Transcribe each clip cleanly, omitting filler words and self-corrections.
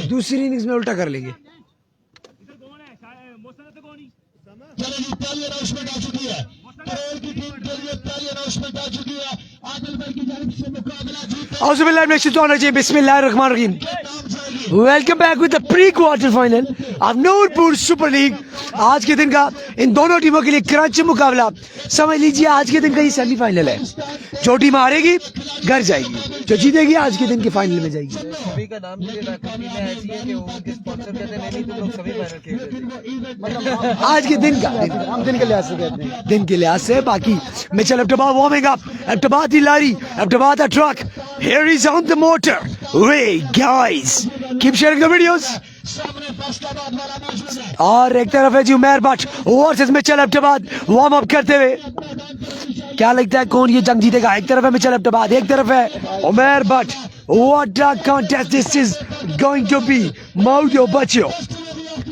दूसरी इनिंग्स में उल्टा कर लेंगे। चलेगी, पहली अनाउंसमेंट आ चुकी है, करोल की टीम के लिए पहली अनाउंसमेंट आ चुकी है। आदिल भाई की जानिब से मुकाबला जीत बिस्मिल्लाहिर्रहमानिर्रहीम। Welcome back with the pre quarter final of Noorpur super league. आज के दिन का इन दोनों टीमों के लिए क्रंच मुकाबला समझ लीजिए। आज के दिन का ये सेमीफाइनल है। जो टीम हारेगी घर जाएगी, जो जीतेगी आज के दिन के फाइनल में जाएगी। सभी का नाम ऐसी है कि उनके स्पॉन्सर कहते हैं नहीं तुम लोग सभी फाइनल खेल रहे थे। आज के दिन का हम दिन के लिहाज से कहते हैं, दिन के लिहाज से। बाकी Mitchell Abtabad warming up. Abtabad the lorry, Abtabad the truck. Here is on the motor. Hey guys, keep sharing the videos. और एक तरफ है जी Umar Bhatt versus Mitchell Abtabad warm up करते हुए। क्या लगता है कौन ये जंग जीतेगा? एक तरफ है Mitchell Abtabad, एक तरफ है Umar Bhatt. What a contest this is going to be. Maudio बच्चों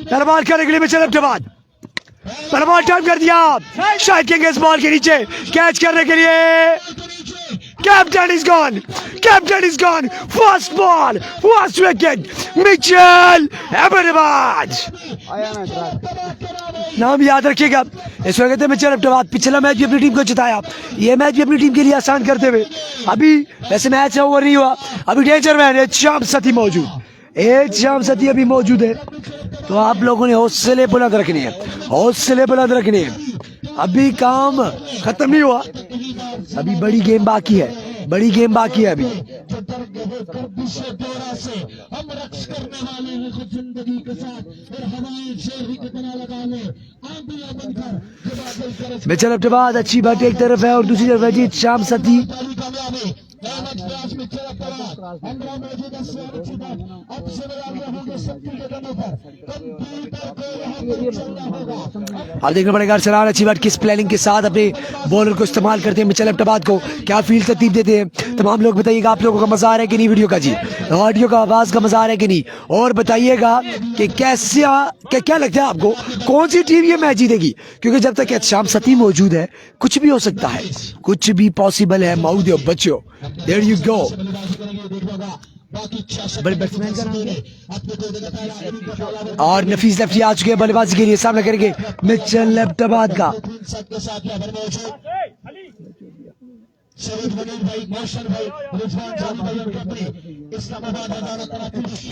तरबार करने के लिए Mitchell Abtabad बॉल टाइम कर दिया। शाहिद किंग इस बॉल के नीचे कैच करने के लिए। Captain is gone, captain is gone. First ball, first wicket, Mitchell Abtabad. नाम याद रखिएगा, इस वक्त मिचेल अब्ताबाद पिछला मैच भी अपनी टीम को जिताया, ये मैच भी अपनी टीम के लिए आसान करते हुए। अभी वैसे मैच ओवर नहीं हुआ, अभी डेंजर मैन है शाम सती मौजूद, एक शाम सती अभी मौजूद है। तो आप लोगों ने हौसले बुलंद रखने हैं, हौसले बुलंद रखने हैं। अभी काम खत्म नहीं हुआ, अभी बड़ी गेम बाकी है, बड़ी गेम बाकी है अभी। मिचेल अब्ताबाद अच्छी बात एक तरफ है और दूसरी तरफ है जी शाम सती। अब देखना पड़ेगा सरार अच्छी बात किस प्लानिंग के साथ अपने बॉलर को इस्तेमाल करते हैं मिचेल अब्ताबाद को, क्या फील्ड तरतीब देते हैं। तमाम लोग बताइएगा आप लोगों का मजा आ रहा है कि नहीं वीडियो का जी, ऑडियो का आवाज का मजा आ रहा है कि नहीं। और बताइएगा कि कैसे क्या लगता है आपको कौन सी टीम ये मैच जीतेगी, क्योंकि जब तक शाम सती मौजूद है कुछ भी हो सकता है, कुछ भी पॉसिबल है। माउदियो बच्चों देयर यू गो। बड़े बैट्समैन का नाम है और नफीस लेफ्टी आ चुके हैं बल्लेबाजी के लिए, सामना करेंगे मिचेल अब्ताबाद का।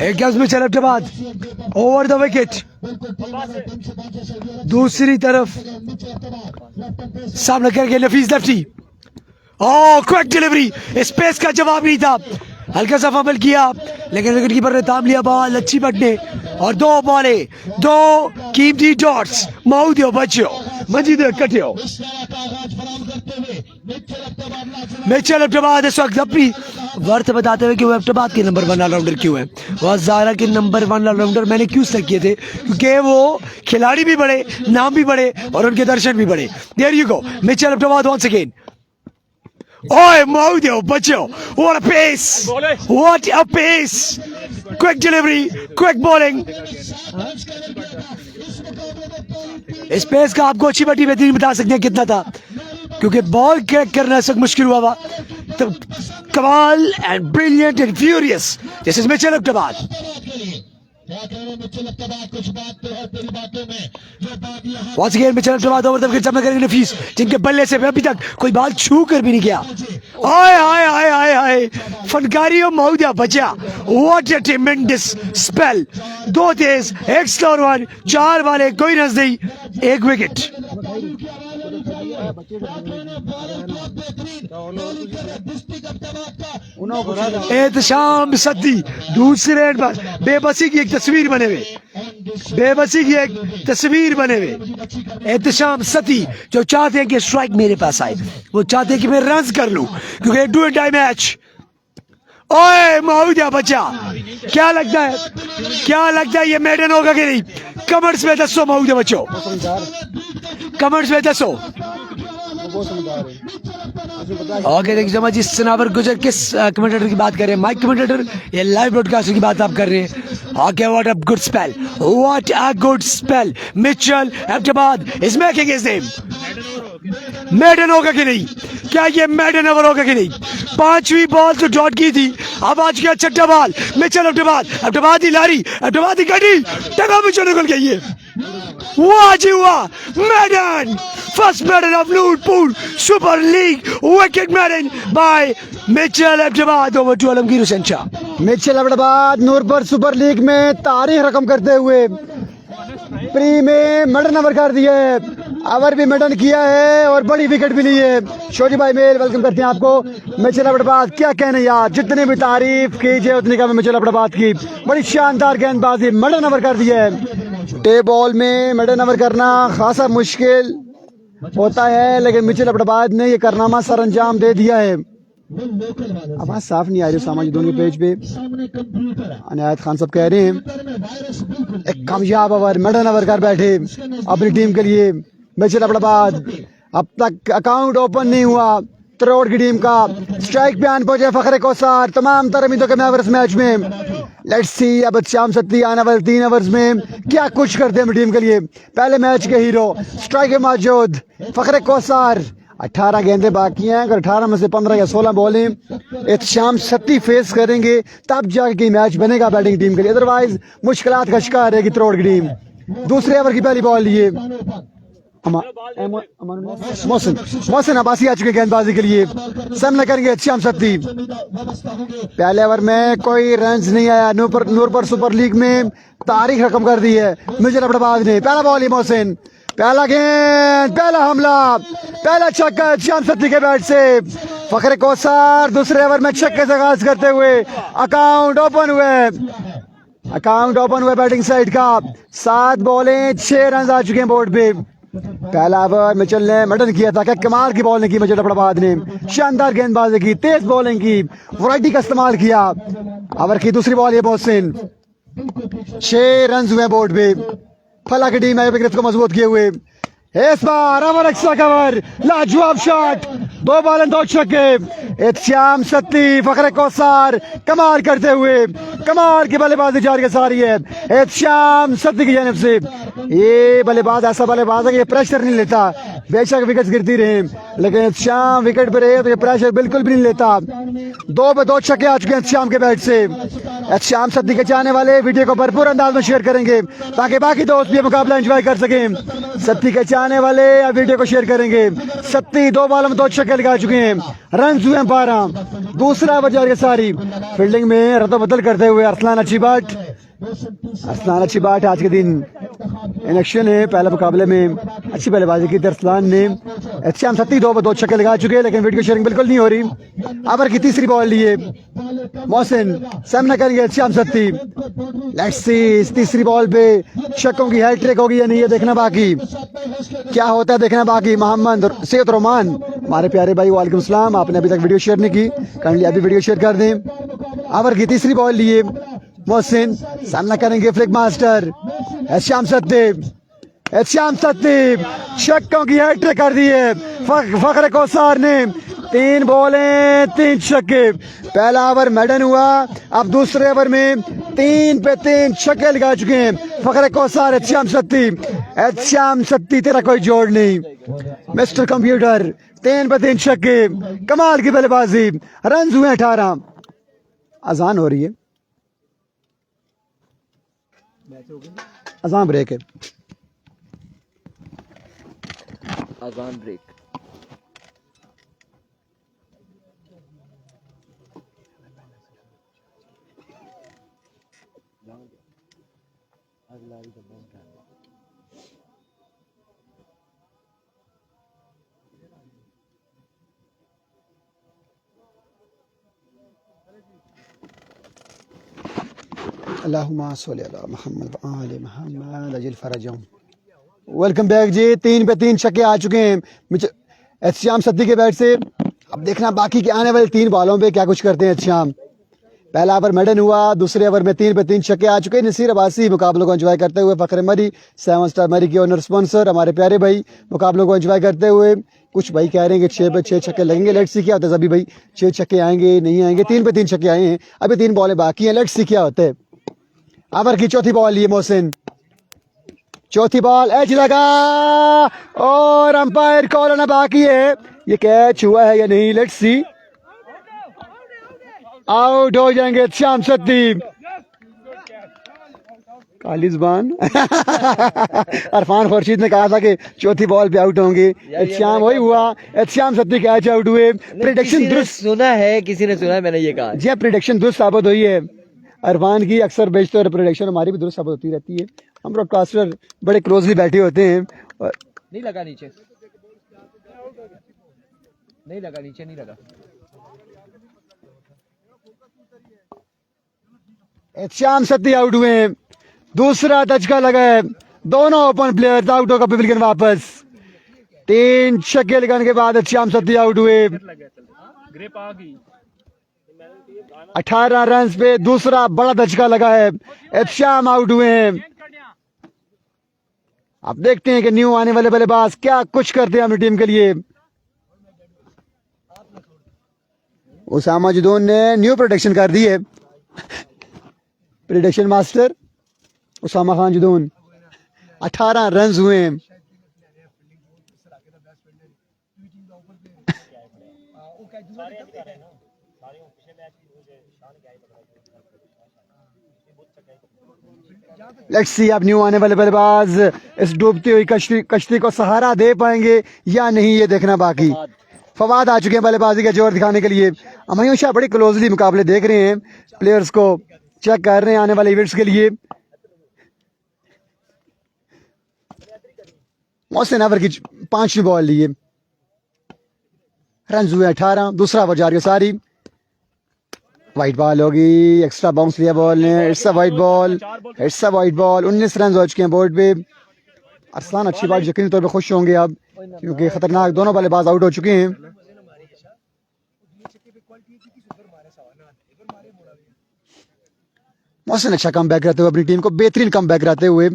एक Mitchell Abtabad over the wicket, दूसरी तरफ सामना करेंगे नफीस लेफ्टी। क्विक डिलीवरी, स्पेस का जवाब नहीं था, हल्का सा फंबल किया लेकिन विकेट कीपर ने थाम लिया बॉल अच्छी बटने। और दो बॉले, दो कीमती डॉट्स। माउदियो बच्चों मजीद कटियो। मिचेल अब्ताबाद इस वक्त अपनी वर्थ बताते हुए कि वो अब्ताबाद के नंबर 1 ऑलराउंडर क्यों है, वो ज़ारा के नंबर 1 ऑलराउंडर मैंने क्यों सेलेक्ट किए थे, क्योंकि वो खिलाड़ी भी बड़े, नाम भी बड़े और उनके दर्शन भी बड़े। There you go Mitchell Abtabad once again. Oh, Maudio, Bacho, what a pace! What a pace! Quick delivery, quick bowling. इस पेस का आपको अच्छी बटी बेहतरीन बता सकते हैं कितना था, क्योंकि बॉल क्रैक करना सब मुश्किल हुआ था। तो कमाल and brilliant and furious this is Mitchell Abtabad. Once again Mitchell Abtabad over the wicket सामना करेंगे नफीस, जिनके बल्ले से अभी तक कोई बॉल छू कर भी नहीं गया। हाय हाय हाय हाय हाय फनकारियों माउदिया बचा। व्हाट अ ट्रेमेंडस स्पेल, दो तेज, एक स्लोअर वन, 4 बाले, कोई रन नहीं, 1 विकेट। एहतशाम सदी दूसरे एंड पर बेबसी की एक तस्वीर बने हुए, बेबसी की एक तस्वीर बने हुए। एहतशाम सती जो चाहते हैं कि स्ट्राइक मेरे पास आए, वो चाहते हैं कि मैं रन कर लूं, क्योंकि डू एंड डाई मैच। ओए माउदिया बच्चा, क्या लगता है, क्या लगता है ये मेडन होगा कि नहीं? कमेंट्स में दसो माउदिया बच्चों, कमेंट्स में दसो। ओके देखिए समझ इस सनावर गुजर किस कमेंटेटर की बात कर रहे हैं, माइक कमेंटेटर या लाइव ब्रॉडकास्टर की बात आप कर रहे हैं। Okay what a good spell, what a good spell. Mitchell Abtabad is making his name. Maiden होगा कि नहीं, क्या ये मेडन ओवर होगा कि नहीं? 5वीं बॉल तो डॉट की थी, अब आज गया छठा बॉल। मिचेल अब्दुबाद ही लारी, अब्दुबाद ही गडी टका मिचेल निकल गई है। वाह जी वाह, मैडन फर्स्ट मैडन ऑफ लूटपूर super league, wicket maiden by Mitchell Abdubad over to Alamgir Hussain Shah. Mitchell Abdubad Noorpur super league में तारीख रकम करते हुए प्री में मडन ओवर कर दिए, ओवर भी मडन किया है और बड़ी विकेट भी ली है। शोजी भाई मेल वेलकम करते हैं आपको। मिचेल अब्दुबाद क्या कहने यार, जितनी भी तारीफ कीजिए उतनी कम है मिचेल अब्दुबाद की। बड़ी शानदार गेंदबाजी, मडन ओवर कर दिया है। डे बॉल में मडन ओवर करना खासा मुश्किल होता है, लेकिन मिचेल अब्दुबाद ने ये कारनामा सर अंजाम दे दिया है। आवाज साफ नहीं आ रही सामाजिक दोनों के पेज पे। अनायत खान सब कह रहे हैं एक कामयाब ओवर मडन ओवर कर बैठे अपनी टीम के लिए मिचेल अब्दुबाद। अब तक अकाउंट ओपन नहीं हुआ त्रोड़ की टीम का। स्ट्राइक पे आन पहुंचे फखरे कोसार तमाम तरह उम्मीदों के मैच मैच में। लेट्स सी अब शाम सत्ती आने वाले 3 ओवर्स में क्या कुछ करते हैं टीम के लिए। पहले मैच के हीरो स्ट्राइक में मौजूद फखरे कोसार। 18 गेंदें बाकी हैं, अगर 18 में से 15 या 16 बॉलें शाम सत्ती फेस करेंगे तब जाके मैच बनेगा बैटिंग टीम के लिए, अदरवाइज मुश्किलात का शिकार रहेगी त्रोड़ की टीम। दूसरे ओवर की पहली बॉल लिए मोहसिन अब्बासी आ चुके गेंदबाजी के लिए, सामना करेंगे श्याम सत्ती। पहले ओवर में कोई रन्स नहीं आया। नूरपुर सुपर लीग में तारीख रकम कर दी है मिचेल अब्दुबाद ने। पहला बॉल ही मोहसिन, पहला गेंद, पहला हमला, पहला छक्का श्याम सत्ती के बैट से। फखरे कोसार दूसरे ओवर में छक्के से आगाज करते हुए अकाउंट ओपन हुए बैटिंग साइड का। 7 बॉलें 6 रन आ चुके हैं बोर्ड पे। पहला ओवर मिचेल ने मडन किया था, क्या कमाल की बॉलिंग की मिचेल अब्दुबाद ने, शानदार गेंदबाजी की, तेज बॉलिंग की, वैरायटी का इस्तेमाल किया। ओवर की दूसरी बॉल ये मोहसिन, 6 रन हुए बोर्ड पे। फला की टीम है विकेट को मजबूत किए हुए। इस बार ओवर एक्स्ट्रा कवर, लाजवाब शॉट, 2 बॉल 2 छक्के। श्याम सत्ती फखरे कोसार कमाल करते हुए कमाल की बल्लेबाजी जारी सारी है श्याम सत्ती की जानिब से। ये बल्लेबाज ऐसा बल्लेबाज है कि ये प्रेशर नहीं लेता, बेशक विकेट गिरती रहे लेकिन श्याम विकेट पे रहे तो ये प्रेशर बिल्कुल भी नहीं लेता। 2 पे 2 छक्के आ चुके हैं श्याम के बैट से। श्याम सत्ती के चाहने वाले वीडियो को भरपूर अंदाज में शेयर करेंगे ताकि बाकी दोस्त भी मुकाबला एंजॉय कर सकें। सत्ती के चाहने वाले वीडियो को शेयर करेंगे। सत्ती 2 बॉल में 2 छक्के लगा चुके हैं, रन हुए 12। दूसरा ओवर जारी सारी। फील्डिंग में रद्द-बदल करते हुए अरसलान अच्छी बाट आज के दिन इन एक्शन है। पहले मुकाबले में अच्छी बल्लेबाजी की अरसलान ने। श्याम सत्ती 2 पे 2 छक्के लगा चुके हैं लेकिन वीडियो शेयरिंग बिल्कुल नहीं हो रही। ओवर की तीसरी बॉल लिए मोहसिन, सामना करेंगे श्याम सत्ती। लेट्स सी इस तीसरी बॉल पे छक्कों की हैट्रिक होगी या नहीं, ये देखना बाकी, क्या होता है देखना बाकी। मोहम्मद सैयद रोमान हमारे प्यारे भाई वालेकुम सलाम, आपने अभी तक वीडियो शेयर नहीं की, काइंडली अभी वीडियो शेयर कर दें। ओवर की तीसरी बॉल लिए मोहसिन, सामना करेंगे फ्लिक मास्टर श्याम सत्ती। छक्कों की हैट्रिक कर दी है फखरे कोसार ने। 3 बॉलें 3 छक्के। पहला ओवर मैडन हुआ, अब दूसरे ओवर में 3 पे 3 छक्के लगा चुके हैं फखरे कोसार। श्याम सत्ती तेरा कोई जोड़ नहीं मिस्टर कंप्यूटर। 3 पे 3 छक्के, कमाल की बल्लेबाजी, रन हुए 18। अजान हो रही है, अजान ब्रेक है, अजान ब्रेक। अल्लाहुम्मा सल्ली अला मुहम्मद व आले मुहम्मद अजिल फरजहुम। वेलकम बैक जी। 3 पे 3 छक्के आ चुके हैं श्याम सत्ती के बैट से। अब देखना बाकी के आने वाले 3 बॉलों पे क्या कुछ करते हैं श्याम। पहला ओवर मेडन हुआ, दूसरे ओवर में 3 पे 3 छक्के आ चुके हैं। नसीर अब्बासी मुकाबलों को एंजॉय करते हुए, फखरे मरी 7 स्टार मरी के ओनर स्पॉन्सर हमारे प्यारे भाई मुकाबलों को एंजॉय करते हुए। कुछ भाई कह रहे हैं कि 6 पे 6 छक्के लगेंगे, लेट्स सी क्या होता है। अभी भाई 6 छक्के आएंगे नहीं आएंगे, 3 पे 3 छक्के आए हैं, अभी 3 बॉलें बाकी हैं, लेट्स सी क्या होता है। ओवर की चौथी बॉल लिए मोहसिन, चौथी बॉल एज लगा और अंपायर कॉल आना बाकी है, ये कैच हुआ है या नहीं, लेट्स सी। आउट हो जाएंगे श्याम सत्ती। काली जुबान अरफान खुर्शीद ने कहा था कि चौथी बॉल पे आउट होंगे, श्याम वही हुआ, श्याम सत्ती कैच आउट हुए। प्रिडिक्शन दुरुस्त सुना है, किसी ने सुना है, मैंने ये कहा। जी हाँ, प्रिडिक्शन दुरुस्त साबित हुई है। अरफान की अक्सर बेचते और प्रिडिक्शन हमारी भी दुरुस्त साबित होती रहती है। हम ब्रॉडकास्टर बड़े क्लोजली बैठे होते हैं। और नहीं लगा नीचे, नहीं लगा नीचे, नहीं लगा। श्याम सत्ती आउट हुए हैं, दूसरा धचका लगा है, दोनों ओपन प्लेयर्स आउट होकर कपिल गिल वापस। 3 छक्के लगाने के बाद श्याम सत्ती आउट हुए। 18 रन पे दूसरा बड़ा धचका लगा है, श्याम आउट हुए हैं। अब देखते हैं कि न्यू आने वाले बल्लेबाज क्या कुछ करते हैं अपनी टीम के लिए। उसामा जुदून ने न्यू प्रोटेक्शन कर दी है। प्रिडिक्शन मास्टर उसामा खान जुदून। 18 रन हुए हैं। लेट्स सी अब न्यू आने वाले बल्लेबाज इस डूबती हुई कश्ती को सहारा दे पाएंगे या नहीं, ये देखना बाकी। फवाद आ चुके हैं बल्लेबाजी का जोर दिखाने के लिए। अमयूं शाह बड़ी क्लोजली मुकाबले देख रहे हैं, प्लेयर्स को चेक कर रहे हैं आने वाले इवेंट्स के लिए। मोहसिन अवर की 5वीं बॉल लिए, रन हुए 18, दूसरा ओवर जारी सारी। वाइट बॉल होगी, एक्स्ट्रा बाउंस लिया बॉल ने, it's a white ball, it's a white ball. 19 run हो चुके हैं बोर्ड पे। अरसलान अच्छी बात यकीनी तौर पे खुश होंगे अब, क्योंकि खतरनाक दोनों बल्लेबाज आउट हो चुके हैं। मोहसिन अच्छा कम बैक रहते हुए अपनी टीम को बेहतरीन कम बैक रहते हुए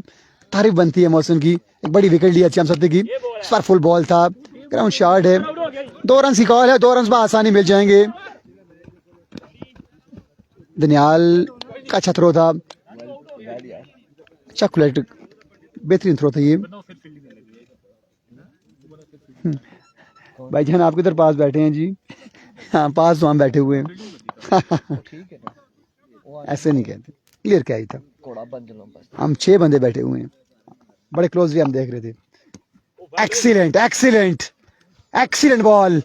तारीफ बनती है मोहसिन की। एक बड़ी विकेट ली श्याम सत्ती की, इस पर फुल बॉल था, ग्राउंड शॉट है। 2 रन की कॉल है, 2 रन पर आसानी मिल जाएंगे। दनियाल का अच्छा थ्रो था, अच्छा कुलेट, बेहतरीन थ्रो था ये। भाईजान आप किधर पास बैठे हैं जी? हाँ पास तो हम बैठे हुए हैं। ऐसे नहीं कहते, क्लियर क्या ही था। हम 6 बंदे बैठे हुए हैं, बड़े क्लोजली हम देख रहे थे। Excellent excellent excellent ball,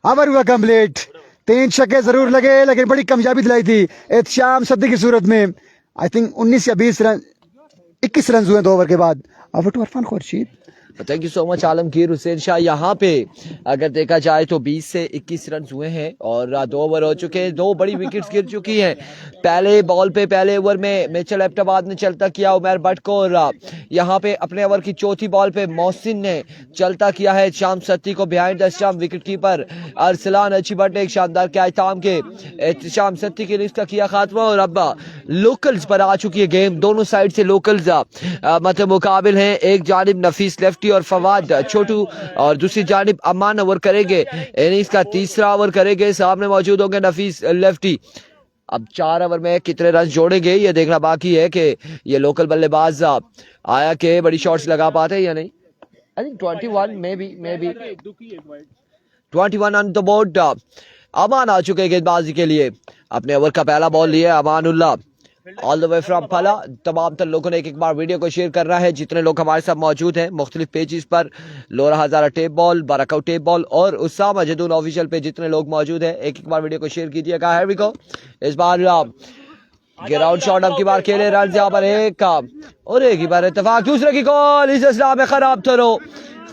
over हुआ कंप्लीट। 3 छक्के जरूर लगे, लेकिन बड़ी कामयाबी दिलाई थी श्याम सत्ती की सूरत में। आई थिंक 19 या 20 रन, 21 रन हुए 2 ओवर के बाद। Over to Arfan Khurshid. Thank you so much Alamgir Hussain Shah. यहाँ पे अगर देखा जाए तो 20 से 21 रन हुए हैं और 2 ओवर हो चुके हैं, 2 बड़ी विकेट्स गिर चुकी हैं। पहले बॉल पे पहले ओवर में मिचेल एबटाबाद ने चलता किया उमर भट्ट को, और यहाँ पे अपने ओवर की चौथी बॉल पे मोहसिन ने चलता किया है श्याम सत्ती को। Behind the stump wicket keeper Arsalan अच्छी भट्ट ने एक शानदार कैच थाम के श्याम सत्ती के लिए किया खात्मा। और अब लोकल्स पर आ चुकी है गेम, दोनों साइड से लोकल्स मतलब मुकाबिल हैं। एक जानिब नफीस लेफ्टी और फवाद छोटू, और दूसरी जानिब अमान ओवर करेंगे, इनिंग्स का तीसरा ओवर करेंगे। सामने मौजूद होंगे नफीस लेफ्टी। अब 4 ओवर में कितने रन जोड़ेंगे ये देखना बाकी है कि ये लोकल बल्लेबाज आया के बड़ी शॉट्स लगा पाते हैं या नहीं। I think 21 may be 21 on the board. Aman आ चुके हैं गेंदबाजी के लिए, अपने ओवर का पहला बॉल लिया Amanullah all the way from फला। तमाम तर लोगों ने एक बार वीडियो को शेयर करना है, जितने लोग हमारे साथ मौजूद हैं मुख्तलिफ पेजेस पर, लोरा हजारा टेप बॉल, बाराकाउ टेप बॉल और उसामा जदून ऑफिशियल पे जितने लोग मौजूद हैं, एक बार वीडियो को शेयर कीजिएगा। Here we go. इस बार ग्राउंड शॉट अब की बार खेले, रन यहाँ पर एक और एक ही बार इत्तेफाक, दूसरे की कॉल इस इस्लाम में खराब थ्रो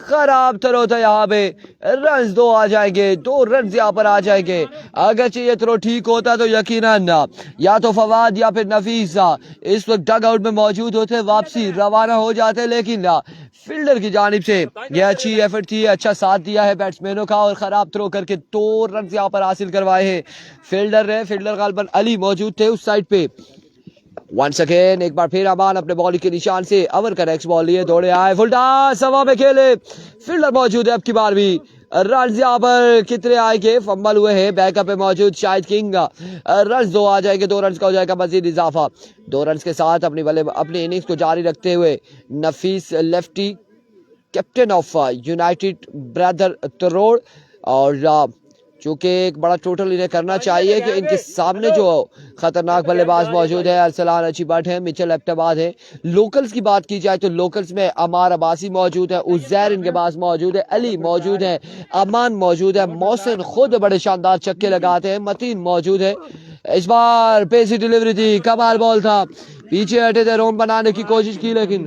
था। यहाँ पे रन 2 आ जाएंगे, 2 रन यहाँ पर आ जाएंगे। अगर ये थ्रो ठीक होता तो यकीनन या तो फवाद या फिर नफीस इस वक्त डग आउट में मौजूद होते, वापसी रवाना हो जाते, लेकिन फील्डर की जानिब से यह अच्छी एफर्ट थी, अच्छा साथ दिया है बैट्समैनों का और खराब थ्रो करके 2 रन यहाँ पर हासिल करवाए हैं। फील्डर गालबन अली मौजूद थे उस साइड पे। वंस अगेन एक बार फिर अमान अपने बॉलिंग के निशान से ओवर का नेक्स्ट बॉल लिए, दौड़े आए, फुल टॉस हवा में खेले, फील्डर मौजूद है अब की बार भी। रन यहाँ पर कितने आएंगे, फंबल हुए हैं, बैकअप पे मौजूद शाहिद किंग। रन 2 आ जाएंगे, 2 रन का हो जाएगा मजीद इजाफा। 2 रन के साथ अपनी इनिंग्स को जारी रखते हुए Nafees lefty captain of united brother Tarod और चूंकि एक बड़ा टोटल इन्हें करना चाहिए कि इनके सामने जो खतरनाक बल्लेबाज मौजूद है, अरसलान अच्छी बट है, मिचेल एबटाबाद है। लोकल्स की बात की जाए तो लोकल्स में अमार अब्बासी मौजूद है, उज़ैर इनके पास मौजूद है, अली मौजूद है, अमान मौजूद है, मोहसिन खुद बड़े शानदार चक्के लगाते हैं, मतीन मौजूद है। इस बार पेसी डिलीवरी थी, कमाल बॉल था, पीछे हटे थे, रोम बनाने की कोशिश की लेकिन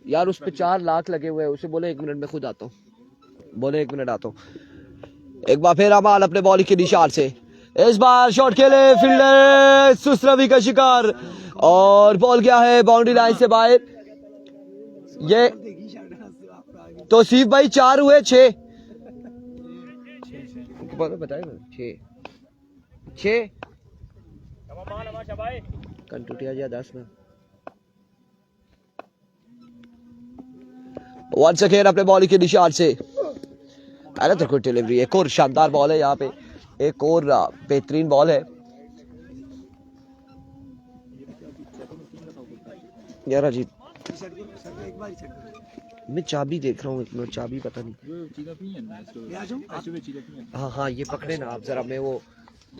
यार उस पे 4 लाख लगे हुए हैं, उसे बोले 1 मिनट में खुद आता हूँ, बोले 1 मिनट आता हूँ। एक बार फिर अमाल अपने बॉलिंग के निशान से इस बार शॉट खेले, फील्डर सुस्त रवि का शिकार और बॉल गया है बाउंड्री लाइन से बाहर। ये तो सिर्फ भाई 4 हुए 6 बताए 6 कंटूटिया 10 में वंस अगेन अपने बॉलिंग के निशान से अरे तो डिलीवरी, एक और शानदार बॉल है यहाँ पे, एक और बेहतरीन बॉल है यार। अजीत मैं चाबी देख रहा हूँ, चाबी पता नहीं। हाँ ये पकड़े ना आप जरा, मैं वो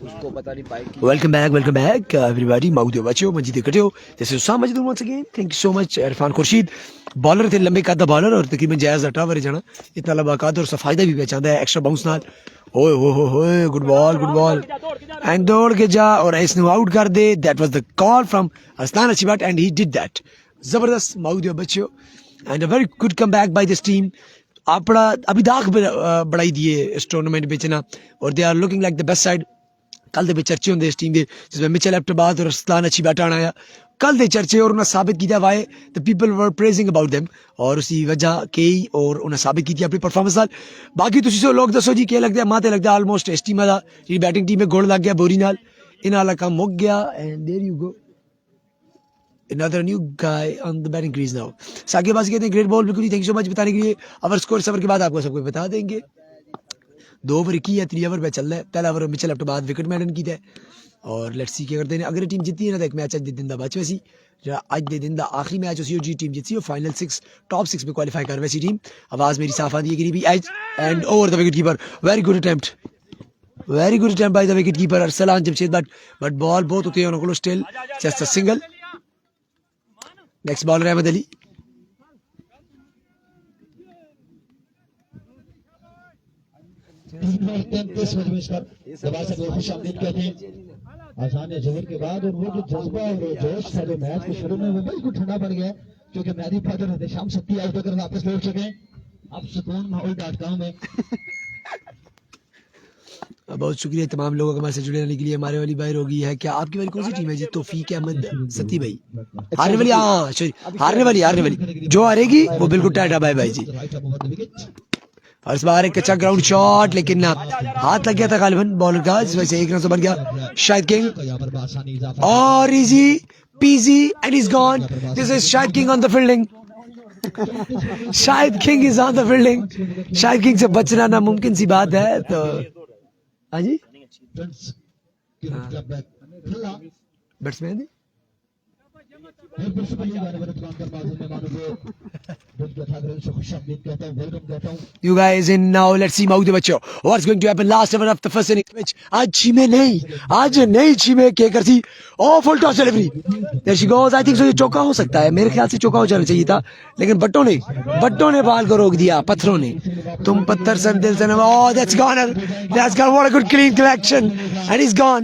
उसको पता नहीं पाएगी। वेलकम बैक एवरीबॉडी, माउद बच्चों मजीद इकट्ठे हो, this is Usama Majeed once again, thank you so much. Irfan Khurshid bowler थे, लंबे कद बॉलर और तकरीबन जायज हटा वर जाना, इतना लंबा कद और सफायदा भी पहचानता है एक्स्ट्रा बाउंस नाल। ओए हो गुड बॉल एंड दौड़ के जा और इसने आउट कर दे। That was the call from Arsalan अच्छी but and he did that, जबरदस्त माउद बच्चों and a very good comeback by this team. आप अभी दाग बढ़ाई दिए इस टूर्नामेंट में ना, और they are looking like the best side. कल दे चर्चे होंगे इस टीम के जिसमें मिचेल एबटाबाद और अरसलान अच्छी बैट आया, कल दे चर्चे और उन्हें साबित किया why the people were praising about them, और उसी वजह के और उन्हें साबित की अपनी परफॉर्मेंस नाल। बाकी तुसी सो लोग दसो जी क्या लगता है, माते लगता है ऑलमोस्ट इस टीम का जी बैटिंग टीम में गोल लग गया बोरी नाल, इन्हां वाला काम मुक गया and there you go another new guy on the batting crease now। साकिबाजी कहते हैं ग्रेट बॉल, बिल्कुल थैंक यू सो मच बताने के लिए। अवर स्कोर सवर के बाद आपको सबको बता देंगे। 2 ओवर की है, 3 ओवर पे चल रहा है। पहला ओवर मिचेल एबटाबाद विकेट मैडन की है और लेट्स सी क्या करते हैं। अगर टीम जीतती है ना तो एक मैच अज दे दिन दा बच वैसी, अज दे दिन दा आखिरी मैच उसी जी टीम जीती और फाइनल 6 टॉप 6 में क्वालीफाई कर वैसी टीम। आवाज मेरी साफ आती है कि भी edge and over the wicket keeper, very good attempt by the wicket keeper Arsalan Jamshed, but ball बहुत होती है उनको still just a single. Next bowler Ahmed Ali, आसान जोर के बाद और वो जो जज्बा और जोश था जो मैच के शुरू में वो बिल्कुल ठंडा पड़ गया, क्योंकि मेहदी फादर शाम शक्ति आउट होकर वापस लौट चुके हैं। अब सुकून माहौल .com में। बहुत शुक्रिया तमाम लोगों को हमारे से जुड़े रहने के लिए। हमारे वाली बाहर हो गई है, क्या आपकी वाली कौन सी टीम है जी? तौफीक अहमद सती भाई हारने वाली, हाँ हारने वाली जो हारेगी वो बिल्कुल टाटा बाय बाय जी। और इस बार एक अच्छा ग्राउंड शॉट लेकिन हाथ लग गया था गालिबन बॉलर का, इस वजह से 1 रन से बन गया शाहिद किंग और easy PG and is gone. This is Shahid king on the fielding, Shahid king is on the fielding. Shahid king से बचना नामुमकिन सी बात है। तो हाँ जी batsman You guys in now, let's see Maud बच्चों what's going to happen last over of the first innings which आज नहीं चीमे क्या करती oh full toss delivery there she goes। I think so ये चौका हो सकता है, मेरे ख्याल से चौका हो जाना चाहिए था, लेकिन बट्टों ने बाल को रोक दिया, पत्थरों ने। तुम पत्थर सन दिल सन, oh that's gone what a good clean collection and he's gone।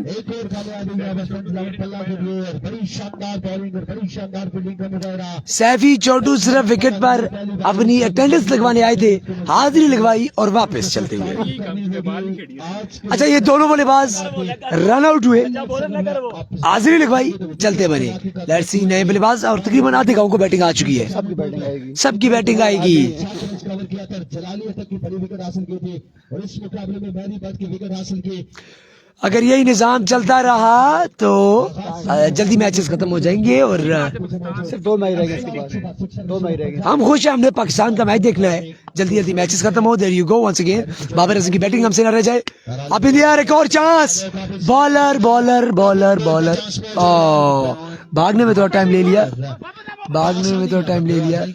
Saifi चोटू सिर्फ विकेट पर अपनी अटेंडेंस लगवाने आए थे, हाजिरी लगवाई और वापस चलते हुए। अच्छा ये दोनों बल्लेबाज रन आउट हुए, हाजिरी लगवाई चलते बने। लेट्स सी नए बल्लेबाज और तकरीबन आधे गांव को बैटिंग आ चुकी है, सबकी बैटिंग आएगी। अगर यही निज़ाम चलता रहा तो जल्दी मैचेस खत्म हो जाएंगे और सिर्फ 2 मैच रह गए इसके बाद, 2 मैच रह गए। हम खुश हैं, हमने पाकिस्तान का मैच देखना है, जल्दी जल्दी मैचेस खत्म हो। There you go once again, Babar Azam की बैटिंग हमसे न रह जाए। अब इन यार एक और chance, bowler bowler bowler bowler, भागने में थोड़ा टाइम ले लिया, भागने में थोड़ा टाइम ले लिया।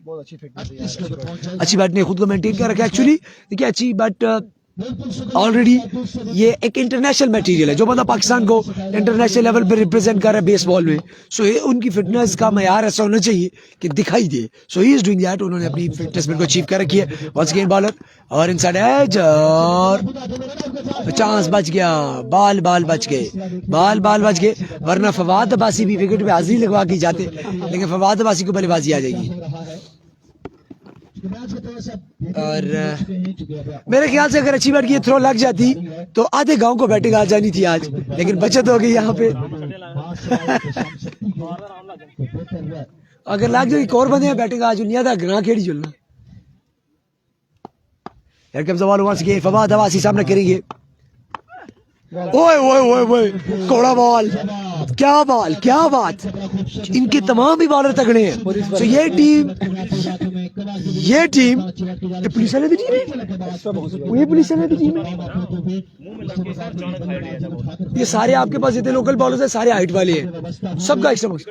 बहुत अच्छी फिटनेस, अच्छी बैट ने खुद को मेंटेन कर रखा है एक्चुअली। देखिए अच्छी बैट ऑलरेडी ये एक इंटरनेशनल मटेरियल है, जो बंदा पाकिस्तान को इंटरनेशनल लेवल पे रिप्रेजेंट कर रहा है बेसबॉल में, सो ये उनकी फिटनेस का मयार ऐसा होना चाहिए कि दिखाई दे। सो ही इज डूइंग दैट, उन्होंने अपनी फिटनेस को अचीव कर रखी है। वंस अगेन बॉलर और इनसाइड एज और चांस बच गया, बाल बच गए, बाल बच गए, वरना फवाद अब्बासी भी विकेट पे हाजिरी लगवा के जाते, लेकिन फवाद अब्बासी को बल्लेबाजी आ जाएगी। और मेरे ख्याल से अगर अच्छी बैट की थ्रो लग जाती तो आधे गांव को बैटिंग आ जानी थी आज, लेकिन बचत हो गई यहाँ पे। अगर लग जाएगी कौर बंदे बैटिंग आज नहीं आता ग्रां खेड़ी जुलना। यार कब सवाल हुआ कि फवाद अब्बासी सामने करेंगे। ओए ओए ओए ओए कोड़ा बॉल, क्या बॉल, क्या बात, इनके तमाम ही बॉलर तगड़े हैं। तो ये टीम पुलिस वाले भी टीम है, ये पुलिस वाले भी टीम है। ये सारे आपके पास जितने लोकल बॉलर्स हैं सारे हाइट वाले हैं, सबका extra once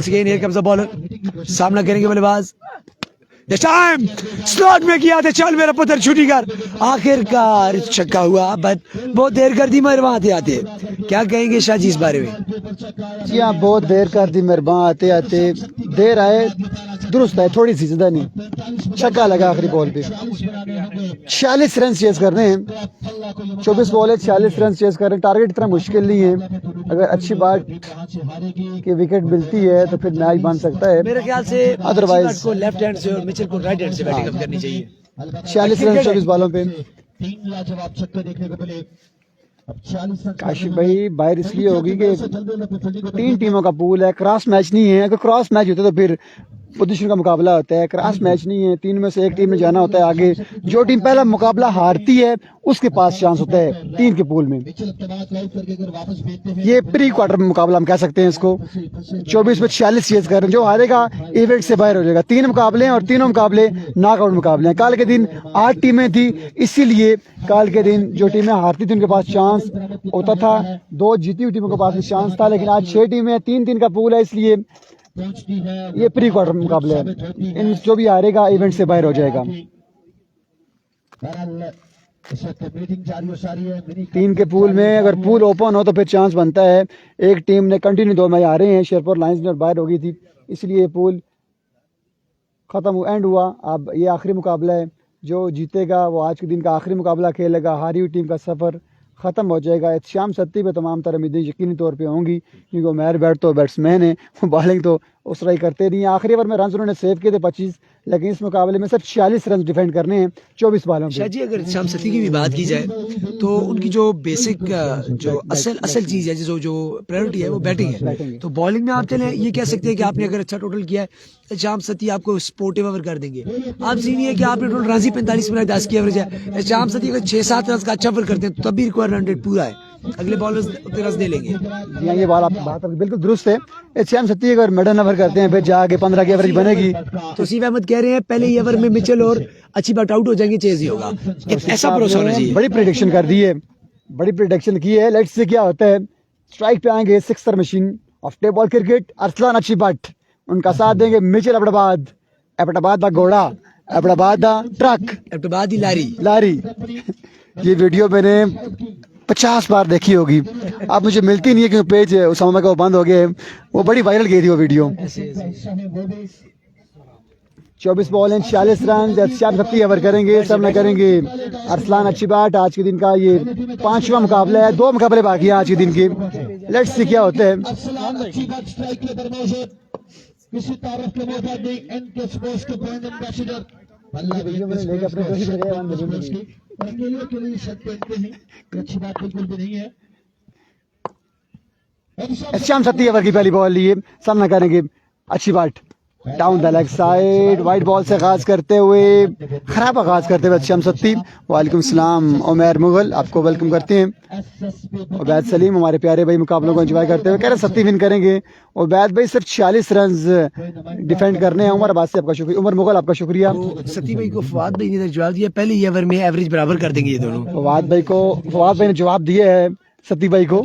again here comes the bowler, सामना करेंगे बल्लेबाज। This time स्लॉट में किया था, चल मेरा पुत्र छुट्टी कर, आखिरकार छक्का हुआ, बट बहुत देर कर दी मेहरबान आते आते। क्या कहेंगे शाह जी इस बारे में? जी हाँ, बहुत देर कर दी मेहरबान आते आते, देर आए दुरुस्त है, थोड़ी सी ज्यादा नहीं। छक्का लगा आखिरी बॉल पे, 46 रन चेस कर रहे हैं, 24 बॉल है 46 रन चेस कर रहे हैं। टारगेट इतना मुश्किल नहीं है, अगर अच्छी बात की विकेट मिलती है तो फिर मैच बन सकता है। मेरे ख्याल से अदरवाइज को लेफ्ट हैंड से और मिचेल को राइट हैंड से बैटिंग करनी चाहिए। 46 रन 24 बॉलों पे। काशिफ भाई बाहर इसलिए होगी कि 3 टीमों का पूल है, क्रॉस मैच नहीं है। अगर क्रॉस मैच होता तो फिर पोजीशन का मुकाबला होता है, क्रॉस मैच नहीं है, 3 में से एक टीम में जाना होता है आगे। जो टीम पहला मुकाबला हारती है उसके पास चांस होता है 3 के पूल में। ये प्री क्वार्टर मुकाबला हम कह सकते हैं इसको। 24 में 46 चेज कर रहे हैं, जो हारेगा इवेंट से बाहर हो जाएगा। 3 मुकाबले हैं और तीनों मुकाबले नॉकआउट मुकाबले हैं। कल के दिन 8 टीमें थी, इसीलिए कल के दिन जो टीमें हारती थी उनके पास चांस होता था, 2 जीती हुई टीमों के पास भी चांस था। लेकिन आज 6 टीमें, 3-3 का पूल है, इसलिए ये प्री क्वार्टर मुकाबले है। इन जो भी हारेगा इवेंट से बाहर हो जाएगा। 3 के पूल में अगर पूल ओपन हो तो फिर चांस बनता है। एक टीम ने कंटिन्यू 2 मैच हारे हैं, शेरपुर लायंस ने बाहर हो गई थी, इसलिए पूल खत्म एंड हुआ। अब ये आखिरी मुकाबला है, जो जीतेगा वो आज के दिन का आखिरी मुकाबला खेलेगा। हारी हुई टीम का सफर खत्म हो जाएगा। शाम 7 पे तमाम तरह उम्मीदें यकीनी तौर पे होंगी, क्योंकि वो मैर बैट तो बैट्समैन है, वो बॉलिंग तो उस तरह ही करते नहीं। आखिरी ओवर में रन उन्होंने सेव किए थे 25, लेकिन इस मुकाबले में सिर्फ 46 रन डिफेंड करने हैं 24 बॉलों शाह जी अगर शाम सती की भी बात की जाए तो उनकी जो बेसिक जो असल चीज है, जो प्रायोरिटी है वो बैटिंग है। तो बॉलिंग में आप चले ये कह सकते हैं कि आपने अगर अच्छा टोटल किया है तो शाम सती आपको स्पोर्टिव ओवर कर देंगे। आप सीन ये है कि आपने टोटल राजी 45 बनाए, 10 की एवरेज है। शाम सती अगर 6-7 रन का अच्छा ओवर करते हैं तो तब भी रिक्वायर्ड 100 पूरा है, अगले बॉलर्स उतने रन दे लेंगे। ये बात बिल्कुल दुरुस्त है। शाम सती अगर मिडल ओवर करते हैं फिर जाके 15 की एवरेज बनेगी। तो सीफ अहमद कह रहे हैं पहले ही ओवर में मिचेल और अच्छी बात आउट हो जाएंगे, चेज ही होगा, ऐसा भरोसा होना चाहिए। बड़ी प्रेडिक्शन कर दी है, बड़ी प्रेडिक्शन की है। लेट्स से क्या होता है। स्ट्राइक पे आएंगे sixer machine of tape ball cricket, Arsalan अच्छी बट, उनका साथ देंगे मिचेल अब्बाद दा घोड़ा, अब्बाद दा ट्रक, अब्बाद ही लारी। ये वीडियो मैंने 50 बार देखी होगी, अब मुझे मिलती नहीं है क्योंकि पेज उसामा का बंद हो गया है। वो बड़ी वायरल गई थी वो वीडियो। 24 बॉल हैं, 46 रन, 70 ओवर करेंगे, सब में करेंगे। अरसलान अच्छी बात, आज के दिन का ये 5वां मुकाबला है, 2 मुकाबले बाकी हैं आज के दिन के। लेट्स सी क्या होता है। शाम 70 ओवर की पहली बॉल लिए, सामना करेंगे अच्छी बात down the leg side, white ball से आगाज करते हुए, खराब आगाज करते हुए एहतिशाम सत्ती। वालेकुम सलाम उमर मुगल, आपको वेलकम करते हैं। उबैद सलीम हमारे प्यारे भाई मुकाबलों को एंजॉय करते हुए कह रहे सत्ती विन करेंगे। उबैद भाई सिर्फ 46 रन डिफेंड करने हैं। उमर अब्बास से आपका शुक्रिया, उमर मुगल आपका शुक्रिया। सती भाई को फवाद भाई ने जवाब दिया, पहले ही ओवर में एवरेज बराबर कर देंगे ये दोनों। फवाद भाई ने जवाब दिए है सती भाई को।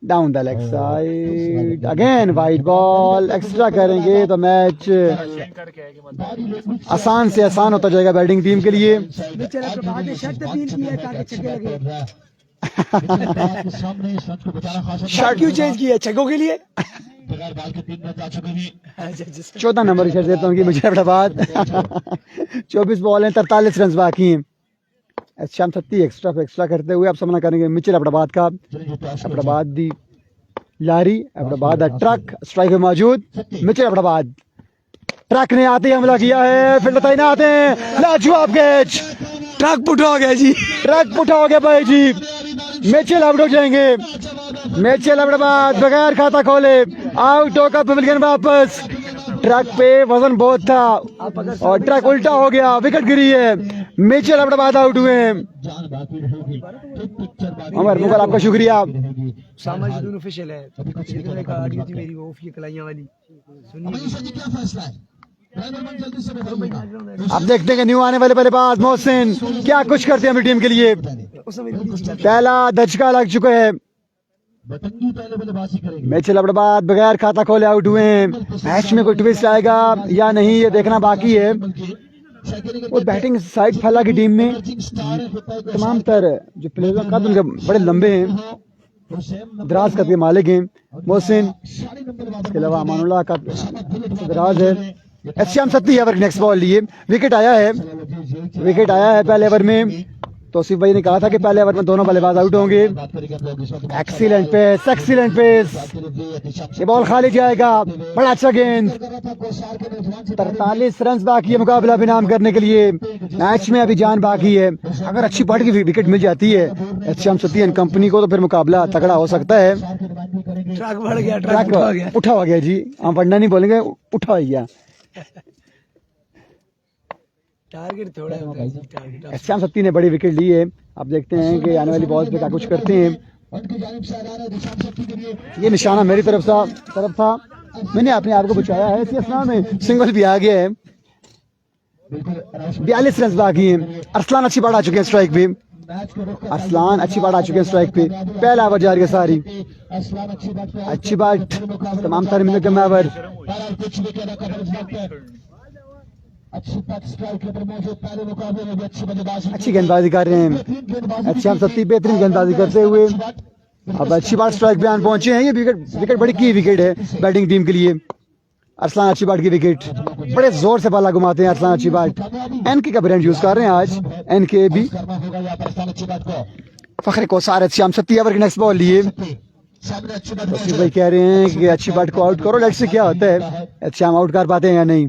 Down the leg side, again white ball, extra करेंगे तो मैच आसान से आसान होता जाएगा बैटिंग टीम के लिए। शॉट क्यों चेंज किया, छक्कों के लिए? 14 नंबर की शर्त देता हूँ कि मुजफ्फराबाद। 24 बॉल हैं, 43 रन बाकी हैं। शाम सत्ती एक्स्ट्रा करते हुए आप सामना करेंगे मिचेल अब्बाबाद का। अब्बाबाद दी लारी, अब्बाबाद ट्रक स्ट्राइक में मौजूद। मिचेल अब्बाबाद ट्रक ने आते ही हमला किया है, फिर बताई ना आते हैं, लाजवाब कैच, ट्रक पुठा हो गया जी, ट्रक पुठा हो गया भाई जी। मिचेल आउट हो जाएंगे। मिचेल अब्बाबाद बगैर खाता खोले आउट होकर पवेलियन वापस। ट्रक पे वजन बहुत था और ट्रक उल्टा हो गया, विकेट गिरी है। मिचेल अब्बाबाद आउट हुए हैं। उमर मुगल आपका शुक्रिया। सामा जी दोनों ऑफिशियल है। ये तो एक ऑडियो थी मेरी, वो ये कलाइयां वाली सुनिए। अब देखते हैं कि न्यू आने वाले बल्लेबाज मोहसिन क्या कुछ करते हैं अपनी टीम के लिए। पहला धचका लग चुका है। मिचेल अब्बाबाद बगैर खाता खोले आउट हुए हैं। मैच में कोई ट्विस्ट आएगा या नहीं ये देखना बाकी है। और बैटिंग साइड फैला की टीम में तमाम तर जो प्लेयर कद उनके बड़े लंबे हैं, दराज कद के मालिक हैं मोहसिन। इसके अलावा अमानुल्लाह का दराज है। Ehtisham Satti over next ball लिए, विकेट आया है पहले ओवर में। तौसीफ भाई ने कहा था कि पहले ओवर में दोनों बल्लेबाज आउट होंगे। एक्सीलेंट पेस, ये बॉल खाली जाएगा, बड़ा अच्छा गेंद। 43 रन बाकी है मुकाबला विनाम करने के लिए। मैच में अभी जान बाकी है। अगर अच्छी पार्टी की विकेट मिल जाती है एहतिशाम सत्ती एंड कंपनी को तो फिर मुकाबला तगड़ा हो सकता है। ट्रक बढ़ गया, ट्रक उठा हो गया जी, हम बढ़ना नहीं बोलेंगे, उठा हो गया। टारगेट थोड़ा होता है जी, टारगेट। एहतिशाम सत्ती ने बड़ी विकेट ली है। आप देखते हैं कि आने वाली बॉल पे क्या कुछ करते हैं। ये निशाना मेरी तरफ था, मैंने अपने आप को बचाया है। इसी असना में सिंगल भी आ गया है। 42 रन बाकी हैं। अरसलान अच्छी बात आ चुके हैं स्ट्राइक पे। पहला ओवर जारी है सारी, अच्छी बात तमाम सारे मिनट का ओवर। अच्छी गेंदबाजी कर रहे हैं एहतिशाम सत्ती, बेहतरीन गेंदबाजी करते हुए अब अच्छी बात स्ट्राइक पे आन पहुंचे हैं। ये विकेट बड़ी की विकेट है बैटिंग टीम के लिए। अरसलान अच्छी बात की विकेट, बड़े जोर से बाला घुमाते हैं अरसलान अच्छी बात। एनके का ब्रांड यूज कर रहे हैं आज, एनके भी। फखरे कोसार एहतिशाम सत्ती ओवर की नेक्स्ट बॉल लिए। भाई कह रहे हैं कि अच्छी बात को आउट करो, लेट्स से क्या होता है, एहतिशाम आउट कर पाते हैं या नहीं।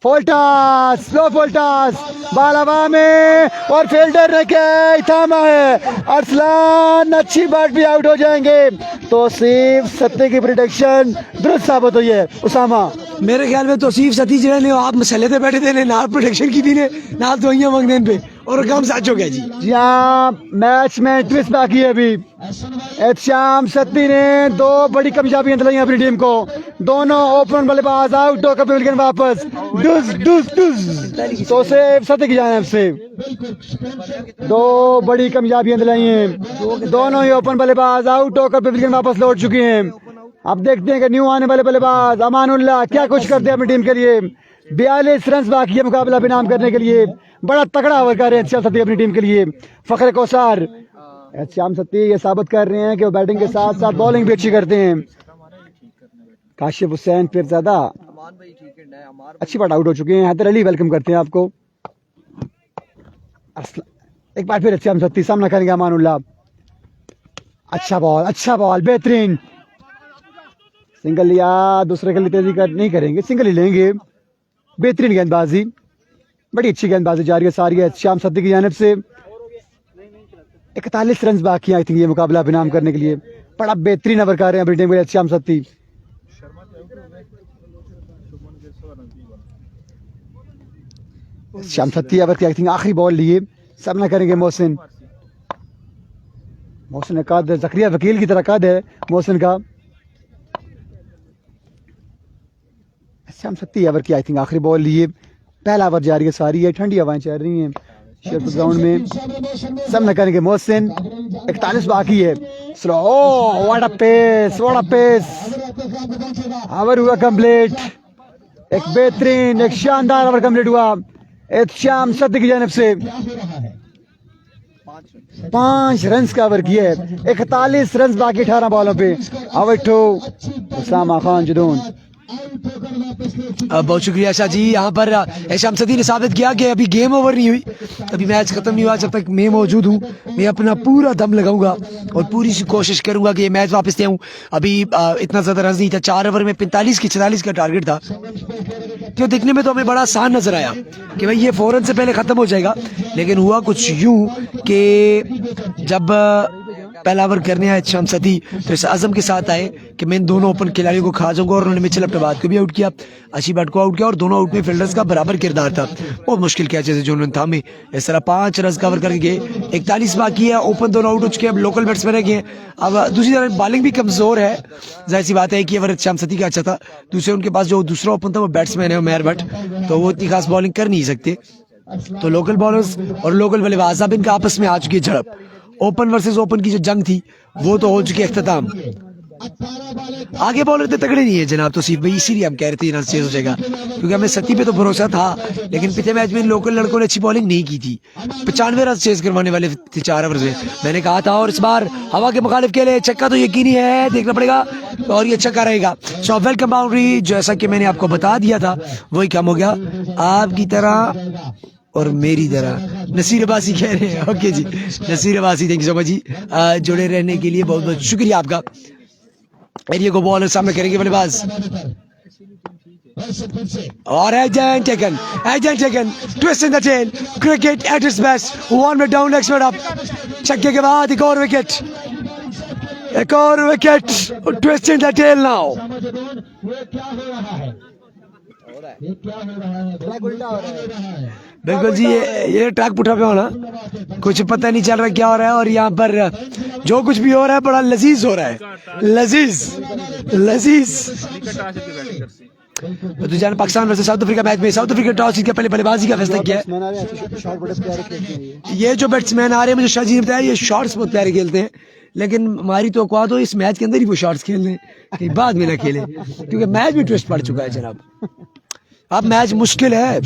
फोल्टास, स्लो फोल्टास, बाल हवा में और फील्डर ने क्या थामा है। अरसलान अच्छी बात भी आउट हो जाएंगे तो सिर्फ सत्ते की प्रोटेक्शन दुरुस्त साबित हुई है। उसामा मेरे ख्याल में तो सिर्फ सती जो ने आप मसले पे बैठे थे, नाल प्रोटेक्शन की थी ने, नाल दवाइयां मंगने पे और काम साच हो गया जी। जी हाँ, मैच में ट्विस्ट बाकी है अभी। एहतिशाम सत्ती ने 2 बड़ी कामयाबियां दिलाई अपनी टीम को। दोनों ओपन बल्लेबाज आउट होकर पवेलियन वापस। तो सिर्फ सत्ती की जानिब से 2 बड़ी कामयाबियां दिलाई हैं। दोनों ही ओपन बल्लेबाज आउट होकर पवेलियन वापस लौट चुके हैं। अब देखते हैं कि न्यू आने वाले बल्लेबाज अमानुल्लाह क्या कुछ करते हैं अपनी टीम के लिए। 42 रन बाकी है मुकाबला विनाम करने के लिए। बड़ा तगड़ा ओवर कर रहे हैं एहतिशाम सत्ती अपनी टीम के लिए। फखरे कोसार एहतिशाम सत्ती ये साबित कर रहे हैं कि वो बैटिंग के साथ साथ बॉलिंग भी अच्छी करते हैं। काशिफ हुसैन पीरजादा अच्छी बात आउट हो चुके हैं। हैदर अली वेलकम करते हैं आपको। एक बार फिर एहतिशाम सत्ती सामना करेंगे अमानुल्लाह। अच्छा बॉल बेहतरीन। सिंगल लिया, दूसरे के लिए तेजी नहीं करेंगे, सिंगल ही लेंगे। बेहतरीन गेंदबाजी, बड़ी अच्छी गेंदबाजी जारी है सारी एहतिशाम सत्ती की जानिब से। 41 रन बाकी आई थिंक ये मुकाबला विनाम करने के लिए। बड़ा बेहतरीन ओवर कर रहे हैं अपनी टीम के लिए श्याम सत्ती। श्याम सत्ती ओवर की आई थिंक आखिरी बॉल लिए सामना करेंगे मोहसिन। मोहसिन का कद जकरिया वकील की तरह कद है मोहसिन का। श्याम सत्ती ओवर की आई थिंक आखिरी बॉल लिए पहला ओवर जारी है सारी है, ठंडी हवाएं चल रही हैं शेरपुर ग्राउंड में। सामना करेंगे मोहसिन, 41 बाकी है। Slow what a pace, what a pace. Over हुआ कंप्लीट, एक बेहतरीन एक शानदार ओवर कंप्लीट हुआ एक श्याम सत्ती की जानिब से। 5 रन का ओवर किया है, 41 रन बाकी 18 बॉलों पे। ओवर 2 उसामा खान जुदून। बहुत शुक्रिया शाह जी। यहाँ पर श्याम सत्ती ने साबित किया कि अभी गेम ओवर नहीं हुई, अभी मैच खत्म नहीं हुआ। जब तक मैं मौजूद हूँ मैं अपना पूरा दम लगाऊंगा और पूरी सी कोशिश करूंगा कि ये मैच वापस ले आऊँ। अभी इतना ज्यादा रन नहीं था, 4 ओवर में 45 की 46 का टारगेट था। तो देखने में तो हमें बड़ा आसान नजर आया कि भाई ये फौरन से पहले खत्म हो जाएगा, लेकिन हुआ कुछ यूं कि जब पहला ओवर करने आए श्याम सत्ती तो इस अज़म के साथ आए कि मैं इन दोनों ओपन खिलाड़ियों को खा जाऊंगा, और उन्होंने मिचेल अब्बाद को भी आउट किया, आशी भट्ट को आउट किया, और दोनों आउट में फील्डर्स का बराबर किरदार था। बहुत मुश्किल कैच है जो उन्होंने थामे। इस तरह 5 रन कवर करके गए। 41 बाकी है, ओपन दोनों आउट हो चुके हैं, अब लोकल बैट्समैन रह गए। अब दूसरी तरफ बॉलिंग भी कमजोर है, जाहिर सी बात है कि ओवर श्याम सत्ती का अच्छा था, दूसरे उनके पास जो दूसरा ओपन था वो बैट्समैन है उमैर भट्ट, तो वो इतनी खास बॉलिंग कर नहीं सकते। तो लोकल बॉलर्स और लोकल बल्लेबाज अब इनका आपस में आ चुकी है झड़प। ओपन वर्सेस ओपन की जो जंग थी वो तो हो चुकी है अख्ताम। आगे बॉलर तो तगड़े नहीं है जनाब, तो सिर्फ भाई इसीलिए हम कह रहे थे ना चेज हो जाएगा, क्योंकि हमें सत्ती पे तो भरोसा था, लेकिन पिछले मैच में लोकल लड़कों ने अच्छी बॉलिंग नहीं की थी। 95 रन चेज करवाने वाले थे 4 ओवर में, मैंने कहा था। और इस बार हवा के मुखालिफ के लिए छक्का तो यकीनी है, देखना पड़ेगा, और ये छक्का रहेगा। सो वेलकम बाउंड्री, जैसा कि मैंने आपको बता दिया था वही काम हो गया आपकी तरह और मेरी तरह। नसीर अब्बासी कह रहे हैं, ओके जी Naseer Abbasi, thank you so much जी, जुड़े रहने के लिए बहुत बहुत शुक्रिया आपका। एरिया को बॉलर सामने करेंगे बल्लेबाज, और agent taken twist in the tail, cricket at its best, 1 minute down, next minute up. छक्के के बाद एक और wicket, twist in the tail now. बिल्कुल जी, ये ट्रैक पुठा पे होना, कुछ पता नहीं चल रहा क्या हो रहा है, और यहाँ पर जो कुछ भी हो रहा है बड़ा लजीज हो रहा है, लजीज। तो जान Pakistan versus south Africa match में साउथ अफ्रीका टॉस जीत के पहले बल्लेबाजी का फैसला किया है। ये जो बैट्समैन आ रहे हैं, मुझे शाह जी ने बताया ये शॉट्स बहुत प्यारे खेलते हैं, लेकिन हमारी तो तो इस मैच के अंदर ही वो शॉट्स खेल लें, कहीं बाद में ना खेले, क्योंकि मैच में ट्विस्ट पड़ चुका है जनाब। अब मैच मुश्किल है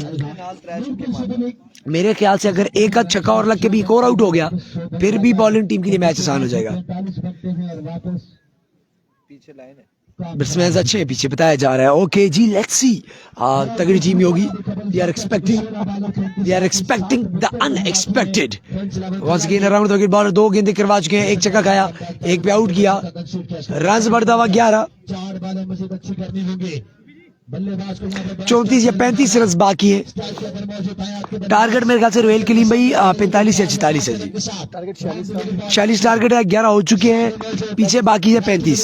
मेरे ख्याल से, अगर एक आध छक्का और लग के भी एक और आउट हो गया फिर भी बॉलिंग टीम के लिए मैच आसान हो जाएगा। बैट्समैन अच्छे पीछे बताया जा रहा है। ओके जी, लेट्स सी, तगड़ी टीम होगी। We are expecting the unexpected. Once again around the wicket, bowler 2 गेंदें करवा चुके हैं, 1 छक्का खाया, 1 पे आउट किया, रन बढ़ता हुआ 11। 34 या 35 रन बाकी है। टारगेट मेरे ख्याल से रोहेल कलीम भाई 45 या 46 है जी, 46 टारगेट है, 11 हो चुके हैं, पीछे बाकी है 35।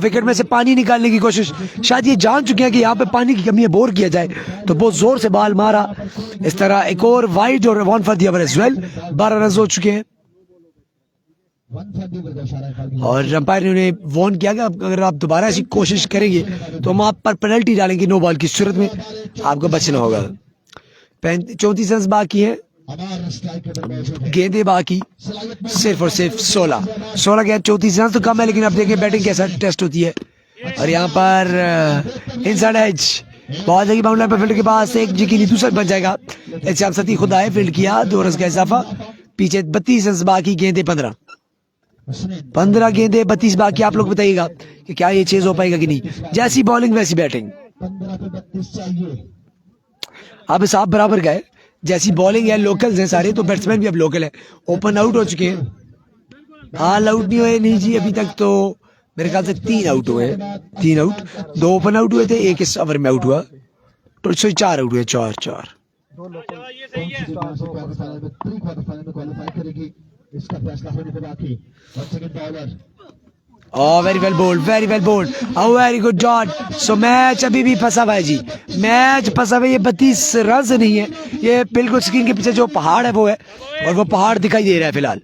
विकेट में से पानी निकालने की कोशिश, शायद ये जान चुके हैं कि यहाँ पे पानी की कमी है, बोर किया जाए, तो बहुत जोर से बॉल मारा। इस तरह एक और वाइड और 1 for the over as well, 12 run हो चुके हैं। और अंपायर ने वार्न किया कि अगर आप दोबारा ऐसी कोशिश करेंगे तो हम आप पर पेनल्टी डालेंगे, नो बॉल की सूरत में आपको बचना होगा। 34 रन बाकी है, गेंदे बाकी सिर्फ और सिर्फ 16 गेंद, 34 रन तो कम है, लेकिन अब देखें बैटिंग कैसा टेस्ट होती है। और यहाँ पर इनसाइड एज बॉल जाएगी बाउंड्री लाइन पर, फील्ड के पास एक यकीनी दूसरा बन जाएगा। श्याम सत्ती खुद आए, फील्ड किया, 2 रन का इजाफा, पीछे 32 रन बाकी, गेंदे 15 गेंदे 32 बाकी। आप लोग बताइएगा कि क्या ये चेज हो पाएगा कि नहीं। जैसी बॉलिंग वैसी बैटिंग, अब साहब बराबर गए, जैसी बॉलिंग है, लोकल्स हैं सारे, तो बैट्समैन भी अब लोकल है। ओपन आउट हो चुके हैं, हाल आउट नहीं हुए नहीं जी अभी तक, तो मेरे ख्याल से 3 आउट हुए, 3 आउट, 2 ओपन आउट हुए थे, 1 इस ओवर में आउट हुआ, तो 4 आउट हुए, 4। इसका फैसला होने के बाकी और second bowler Oh, very well bowled, very well bowled. A very good dot. So match अभी भी फंसा हुआ है जी, मैच फंसा हुआ है। ये 32 रन नहीं है, ये बिल्कुल स्क्रीन के पीछे जो पहाड़ है वो है, और वो पहाड़ दिखाई दे रहा है फिलहाल।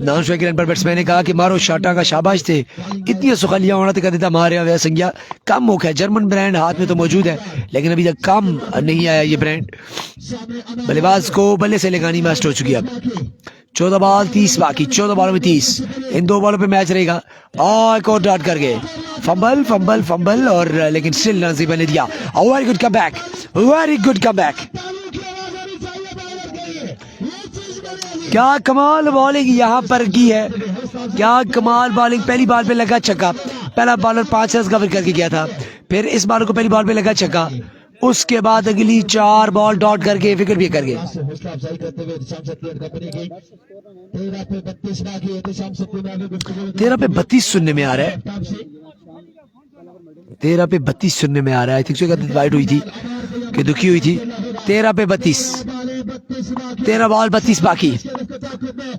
नाम शो रन पर बैट्समैन ने कहा कि मारो शाटा का शाबाश थे, इतनी सुखलियां होना तो देता मारे हुए संज्ञा कम हो गया। जर्मन ब्रांड हाथ में तो मौजूद है, लेकिन अभी तक काम नहीं आया ये ब्रांड। बल्लेबाज को बल्ले से लगानी मैच हो चुकी है। अब 14 बॉल 30 बाकी, 14 बॉलों में 30, इन 2 बॉलों पे मैच रहेगा। और एक और डॉट कर गए, फंबल फंबल फंबल, और लेकिन स्टिल नसीब ने दिया। Very good come back, very good come back. क्या कमाल बॉलिंग यहाँ पर की है, क्या कमाल बॉलिंग। पहली बॉल पे लगा छक्का, पहला बॉलर 5 रन कवर करके गया था, फिर इस बॉलर को पहली बॉल पे लगा छक्का, उसके बाद अगली 4 बॉल डॉट करके विकेट भी कर गए। 13 पे 32 सुनने में आ रहा है, 13 पे 32 सुनने में आ रहा है। आई थिंक सो वाइट हुई थी कि दुखी हुई थी। 13 पे 32, 13 बॉल 32 बाकी।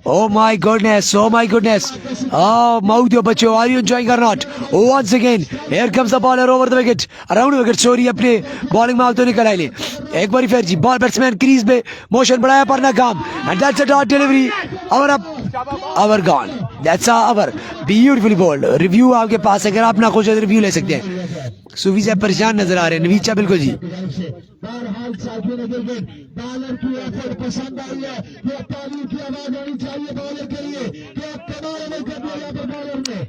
Oh my goodness, oh my goodness. Oh, mouth your बच्चों, are you enjoying or not? Once again, here comes the bowler over the wicket, around the wicket. Sorry, अपने bowling माउथ तो निकल आए। एक बार फिर जी बॉल बैट्समैन क्रीज पे motion बढ़ाया पर नाकाम, and that's a dot delivery. Over up, over gone. That's our beautifully bowled. Review आपके पास है, अगर आप ना खुश है तो रिव्यू ले सकते हैं। सूफी साहब परेशान नजर आ रहे हैं। नवीचा बिल्कुल जी।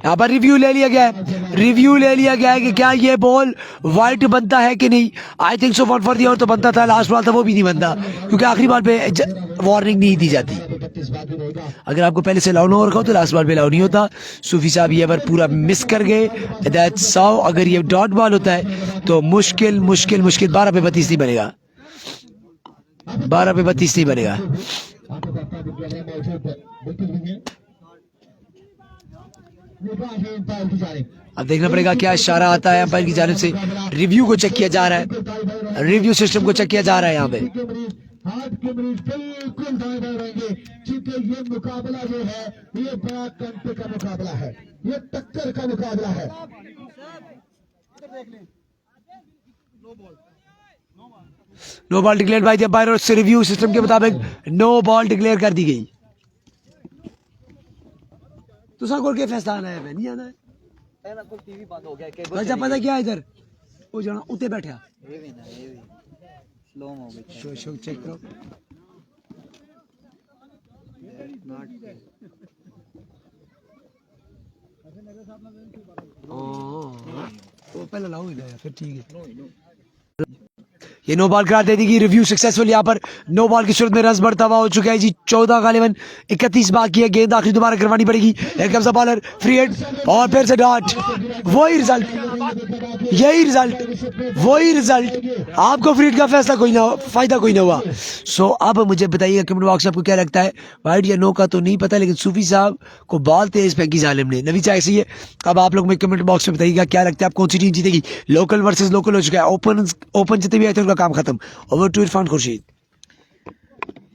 यहाँ पर रिव्यू ले लिया गया है, रिव्यू ले लिया गया है कि क्या ये बॉल वाइट बनता है कि नहीं। I think so 1 for the, और तो बनता था, लास्ट बॉल था वो भी नहीं बनता, क्योंकि आखिरी बॉल पे वार्निंग नहीं दी जाती। अगर आपको पहले से अलाउ हो रखा हो तो लास्ट बॉल पे अलाउ नहीं होता। सूफी साहब ये बार पूरा मिस कर गए। That's how. अगर ये डॉट बॉल होता है तो मुश्किल मुश्किल मुश्किल 12 पे 32 नहीं बनेगा, 12 पे 32 नहीं बनेगा। अब देखना पड़ेगा क्या इशारा आता है अंपायर की जानिब से। रिव्यू को चेक किया जा रहा है, रिव्यू सिस्टम को चेक किया जा रहा है यहाँ पे। बिल्कुल दाएं रहेंगे, क्योंकि ये मुकाबला जो है ये बड़ा कंटे का मुकाबला है, ये टक्कर का मुकाबला है। No ball declare by the umpire, और रिव्यू सिस्टम के मुताबिक नो बॉल डिक्लेयर कर दी गई। तुसा कोल के फैसला आना है, नहीं आना है। टीवी बंद हो गया, अच्छा पता क्या इधर वो जाना उते बैठा स्लो हो गई। शो चेक करो। तो पहले लाओ इधर, फिर ठीक है। ये नो बॉल करार दे दी गई। Review successful. यहाँ पर नो बॉल की सूरत में रन बढ़ता हुआ हो चुका है जी। 14 गालिबन 31 बाकी है। गेंद आखिरी दोबारा करवानी पड़ेगी। बॉलर फ्री हिट और फिर से डॉट। वही रिजल्ट, यही रिजल्ट, वही रिजल्ट। आपको फ्री हिट का फैसला कोई ना, फायदा कोई ना हुआ। सो अब मुझे बताइएगा कमेंट बॉक्स में आपको क्या लगता है, वाइड या नो का तो नहीं पता, लेकिन सूफी साहब को बॉल तेज फेंकी जालिम ने। नवी चाय ऐसी है। अब आप लोग में कमेंट बॉक्स में बताइएगा क्या लगता है, आप कौन सी टीम जीतेगी। लोकल वर्सेस लोकल हो चुका है। ओपन जितने भी आए थे उनका काम खत्म। Over to Irfan Khurshid.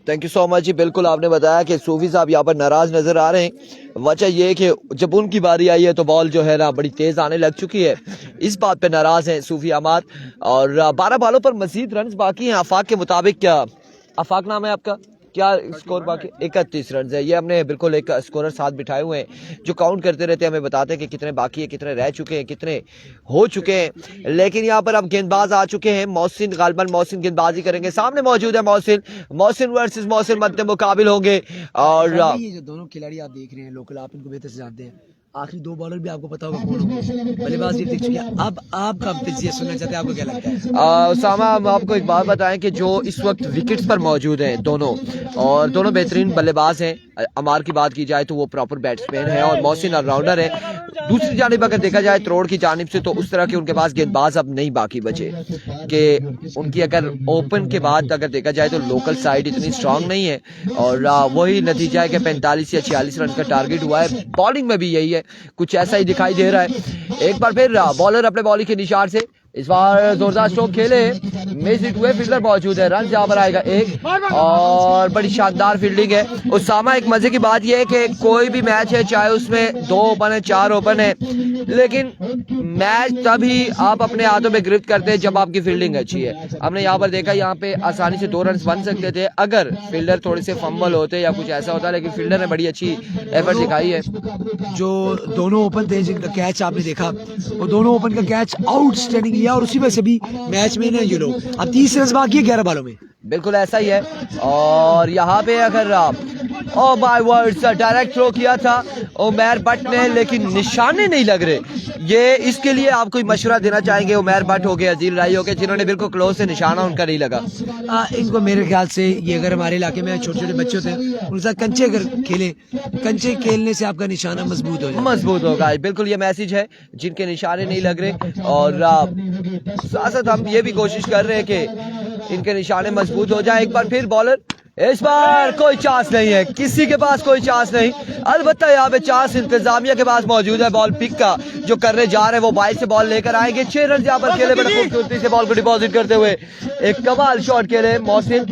Thank you so much जी। बिल्कुल आपने बताया कि सूफी साहब यहाँ पर नाराज नजर आ रहे हैं। वजह ये है कि जब उनकी बारी आई है तो बॉल जो है ना बड़ी तेज आने लग चुकी है। इस बात पे नाराज हैं सूफी अहमद। और 12 बॉलों पर मजीद रन बाकी हैं। आफाक के मुताबिक, क्या आफाक नाम है आपका, क्या स्कोर बाकी? 31 रन है। ये हमने बिल्कुल एक स्कोरर साथ बिठाए हुए हैं जो काउंट करते रहते हैं, हमें बताते हैं कि कितने बाकी है, कितने रह चुके हैं, कितने हो चुके हैं। लेकिन यहाँ पर अब गेंदबाज आ चुके हैं। मोहसिन, गालिबन मोहसिन गेंदबाजी करेंगे। सामने मौजूद है मोहसिन वर्सेस मोहसिन मध्य मुकाबिल होंगे। और ये जो दोनों खिलाड़ी आप देख रहे हैं लोकल, आप इनको बेहतर से जानते हैं। आखिरी 2 बॉलर भी आपको पता होगा कौन होंगे। बल्लेबाज भी देख चुके हैं। अब आप कब तजिया सुनना चाहते हैं, आपको क्या लगता है? उसामा, हम आपको एक बात बताएं कि जो इस वक्त विकेट्स पर मौजूद हैं दोनों, और दोनों बेहतरीन बल्लेबाज हैं। अमार की बात की जाए तो वो प्रॉपर बैट्समैन है और मोहसिन ऑलराउंडर है। दूसरी जानिब अगर देखा जाए त्रोड़ की जानिब से, तो उस तरह के उनके पास गेंदबाज अब नहीं बाकी बचे कि उनकी अगर ओपन के बाद अगर देखा जाए तो लोकल साइड इतनी स्ट्रांग नहीं है। और वही नतीजा है कि 45 या 46 रन का टारगेट हुआ है। बॉलिंग में भी यही है, कुछ ऐसा ही दिखाई दे रहा है। एक बार फिर बॉलर अपने बॉलिंग के निशान से इस बार जोरदार स्ट्रोक खेले, मिस हुए, फील्डर मौजूद है, रन यहाँ पर आएगा एक, और बड़ी शानदार फील्डिंग है उसामा। एक मजे की बात यह है कि कोई भी मैच है, चाहे उसमें 2 ओपन है 4 ओपन है, लेकिन मैच तभी आप अपने हाथों में गिरफ्त करते हैं जब आपकी फील्डिंग अच्छी है। हमने यहाँ पर देखा, यहाँ पे आसानी से 2 रन बन सकते थे अगर फील्डर थोड़े से फंबल होते या कुछ ऐसा होता, लेकिन फील्डर ने बड़ी अच्छी एफर्ट दिखाई है। जो दोनों ओपन थे जिनका कैच आपने देखा, वो दोनों ओपन का कैच आउटस्टैंडिंग लिया और उसी वजह से भी मैच में ना ये लोग अब 30 रन बाकी है 11 बालों में। बिल्कुल ऐसा ही है। और यहाँ पे अगर oh my words direct throw किया था उमैर भट्ट ने, लेकिन निशाने नहीं लग रहे। ये इसके लिए आप कोई मशवरा देना चाहेंगे उमैर भट्ट हो गए, अजील राई हो गए, जिन्होंने बिल्कुल क्लोज से निशाना उनका नहीं लगा। इनको मेरे ख्याल से ये अगर हमारे इलाके में छोटे छोटे बच्चे होते हैं उनके साथ कंचे अगर खेलें, कंचे खेलने से आपका निशाना मजबूत हो जाए, मजबूत होगा। बिल्कुल ये मैसेज है जिनके निशाने नहीं लग रहे, और साथ साथ हम ये भी कोशिश कर रहे हैं कि इनके निशाने मजबूत हो जाए। एक बार फिर बॉलर, इस बार कोई चांस नहीं है, किसी के पास कोई चांस नहीं। अलबत्ता यहाँ पे चांस इंतजामिया के पास मौजूद है। बॉल पिक का जो करने जा रहे हैं वो बाइक से बॉल लेकर आएंगे। 6 रन यहाँ पर खेले, बड़ी खूबसूरती से बॉल को डिपॉजिट करते हुए एक कमाल शॉट खेले मोहसिन।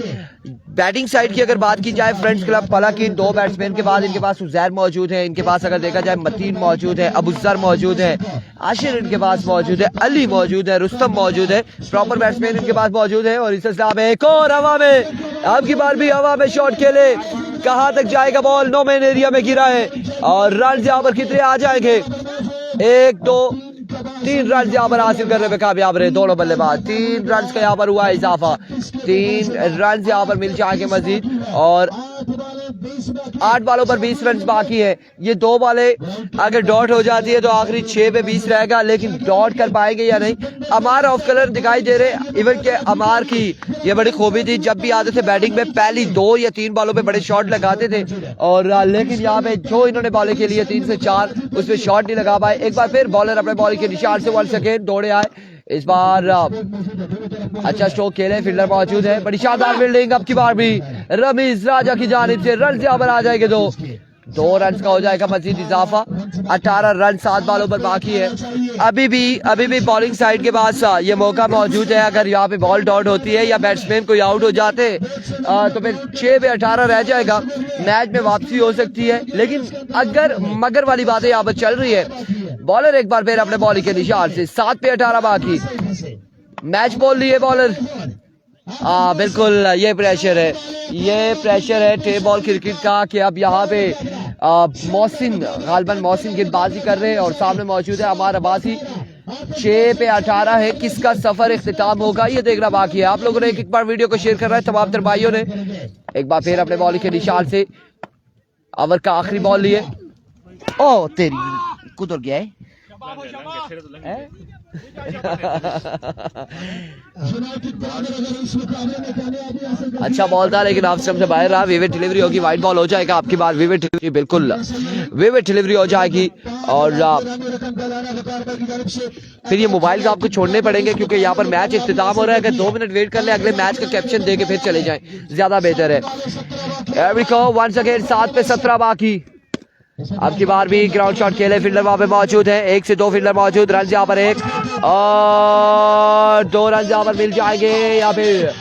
बैटिंग साइड की अगर बात की जाए, फ्रेंड्स क्लब पला की 2 बैट्समैन के बाद इनके पास उजैर मौजूद है, इनके पास अगर देखा जाए मतीन मौजूद है, अबूजर मौजूद है, आशिर इनके पास मौजूद है, अली मौजूद है, रुस्तम मौजूद है, प्रॉपर बैट्समैन इनके पास मौजूद है। और इस सिलसिला में एक और हवा में, अब की बार भी हवा में शॉट खेले, कहां तक जाएगा बॉल, नो मैन एरिया में गिरा है और रन यहाँ पर कितने आ जाएंगे, 1 2 3 रन यहाँ पर हासिल करने में कामयाब रहे दोनों बल्लेबाज। 3 रन का यहाँ पर हुआ इजाफा, 3 रन यहाँ पर मिल जाएंगे मजीद, और 8 बालों पर 20 रन बाकी है। ये 2 बालें अगर डॉट हो जाती है तो आखिरी 6 पे 20 रहेगा, लेकिन डॉट कर पाएंगे या नहीं। अमार ऑफ कलर दिखाई दे रहे, इवन के अमार की ये बड़ी खूबी थी, जब भी आते थे बैटिंग में पहली 2 या 3 बालों पे बड़े शॉट लगाते थे, और लेकिन यहाँ पे जो इन्होंने बॉलिंग के लिए 3 से 4 उसमें शॉट नहीं लगा पाए। एक बार फिर बॉलर अपने बॉलिंग के निशान से 1 सेकेंड दौड़े आए। इस बार अच्छा स्ट्रोक खेले, फील्डर मौजूद है, बड़ी शानदार फील्डिंग अब की बार भी रमीज राजा की जानिब से। रन यहाँ पर आ जाएंगे 2 रन का हो जाएगा मजीद इजाफा। 18 रन 7 बालों पर बाकी है। अभी भी बॉलिंग साइड के पास ये मौका मौजूद है, अगर यहाँ पे बॉल डॉट होती है या बैट्समैन कोई आउट हो जाते तो फिर 6 पे 18 रह जाएगा, मैच में वापसी हो सकती है। लेकिन अगर मगर वाली बातें यहाँ पर चल रही है, बॉलर एक बार फिर अपने बॉलिंग के निशान से, 7 पे 18 बाकी, मैच बॉल लिए बॉलर। बिल्कुल ये प्रेशर है टे बॉल क्रिकेट का कि अब यहाँ पे मोहसिन, गालिबन मोहसिन गेंदबाजी कर रहे हैं और सामने मौजूद है अमार अब्बासी। 6 पे 18 है, किसका सफर इख्तिताम होगा ये देखना बाकी है। आप लोगों ने एक बार वीडियो को शेयर कर रहा है तमाम तर भाइयों ने। एक बार फिर अपने बॉलिंग के निशान से ओवर का आखिरी बॉल लिए। ओ तेरी कुदर गया है अच्छा बॉल था लेकिन ऑफ स्टंप से बाहर रहा। विविड डिलीवरी होगी, वाइड बॉल हो जाएगा आपकी बार। विविड डिलीवरी, बिल्कुल विविड डिलीवरी हो जाएगी। और फिर ये मोबाइल का आपको छोड़ने पड़ेंगे क्योंकि यहाँ पर मैच इख्तिताम हो रहा है। अगर 2 मिनट वेट कर ले, अगले मैच का कैप्शन दे के फिर चले जाएं, ज्यादा बेहतर है। 7 पे 17 बाकी। अब की बार भी ग्राउंड शॉट खेले, फील्डर वहां पे मौजूद है, 1 से 2 फील्डर मौजूद। रन यहाँ पर 1 और 2 रन यहाँ पर मिल जाएंगे, या फिर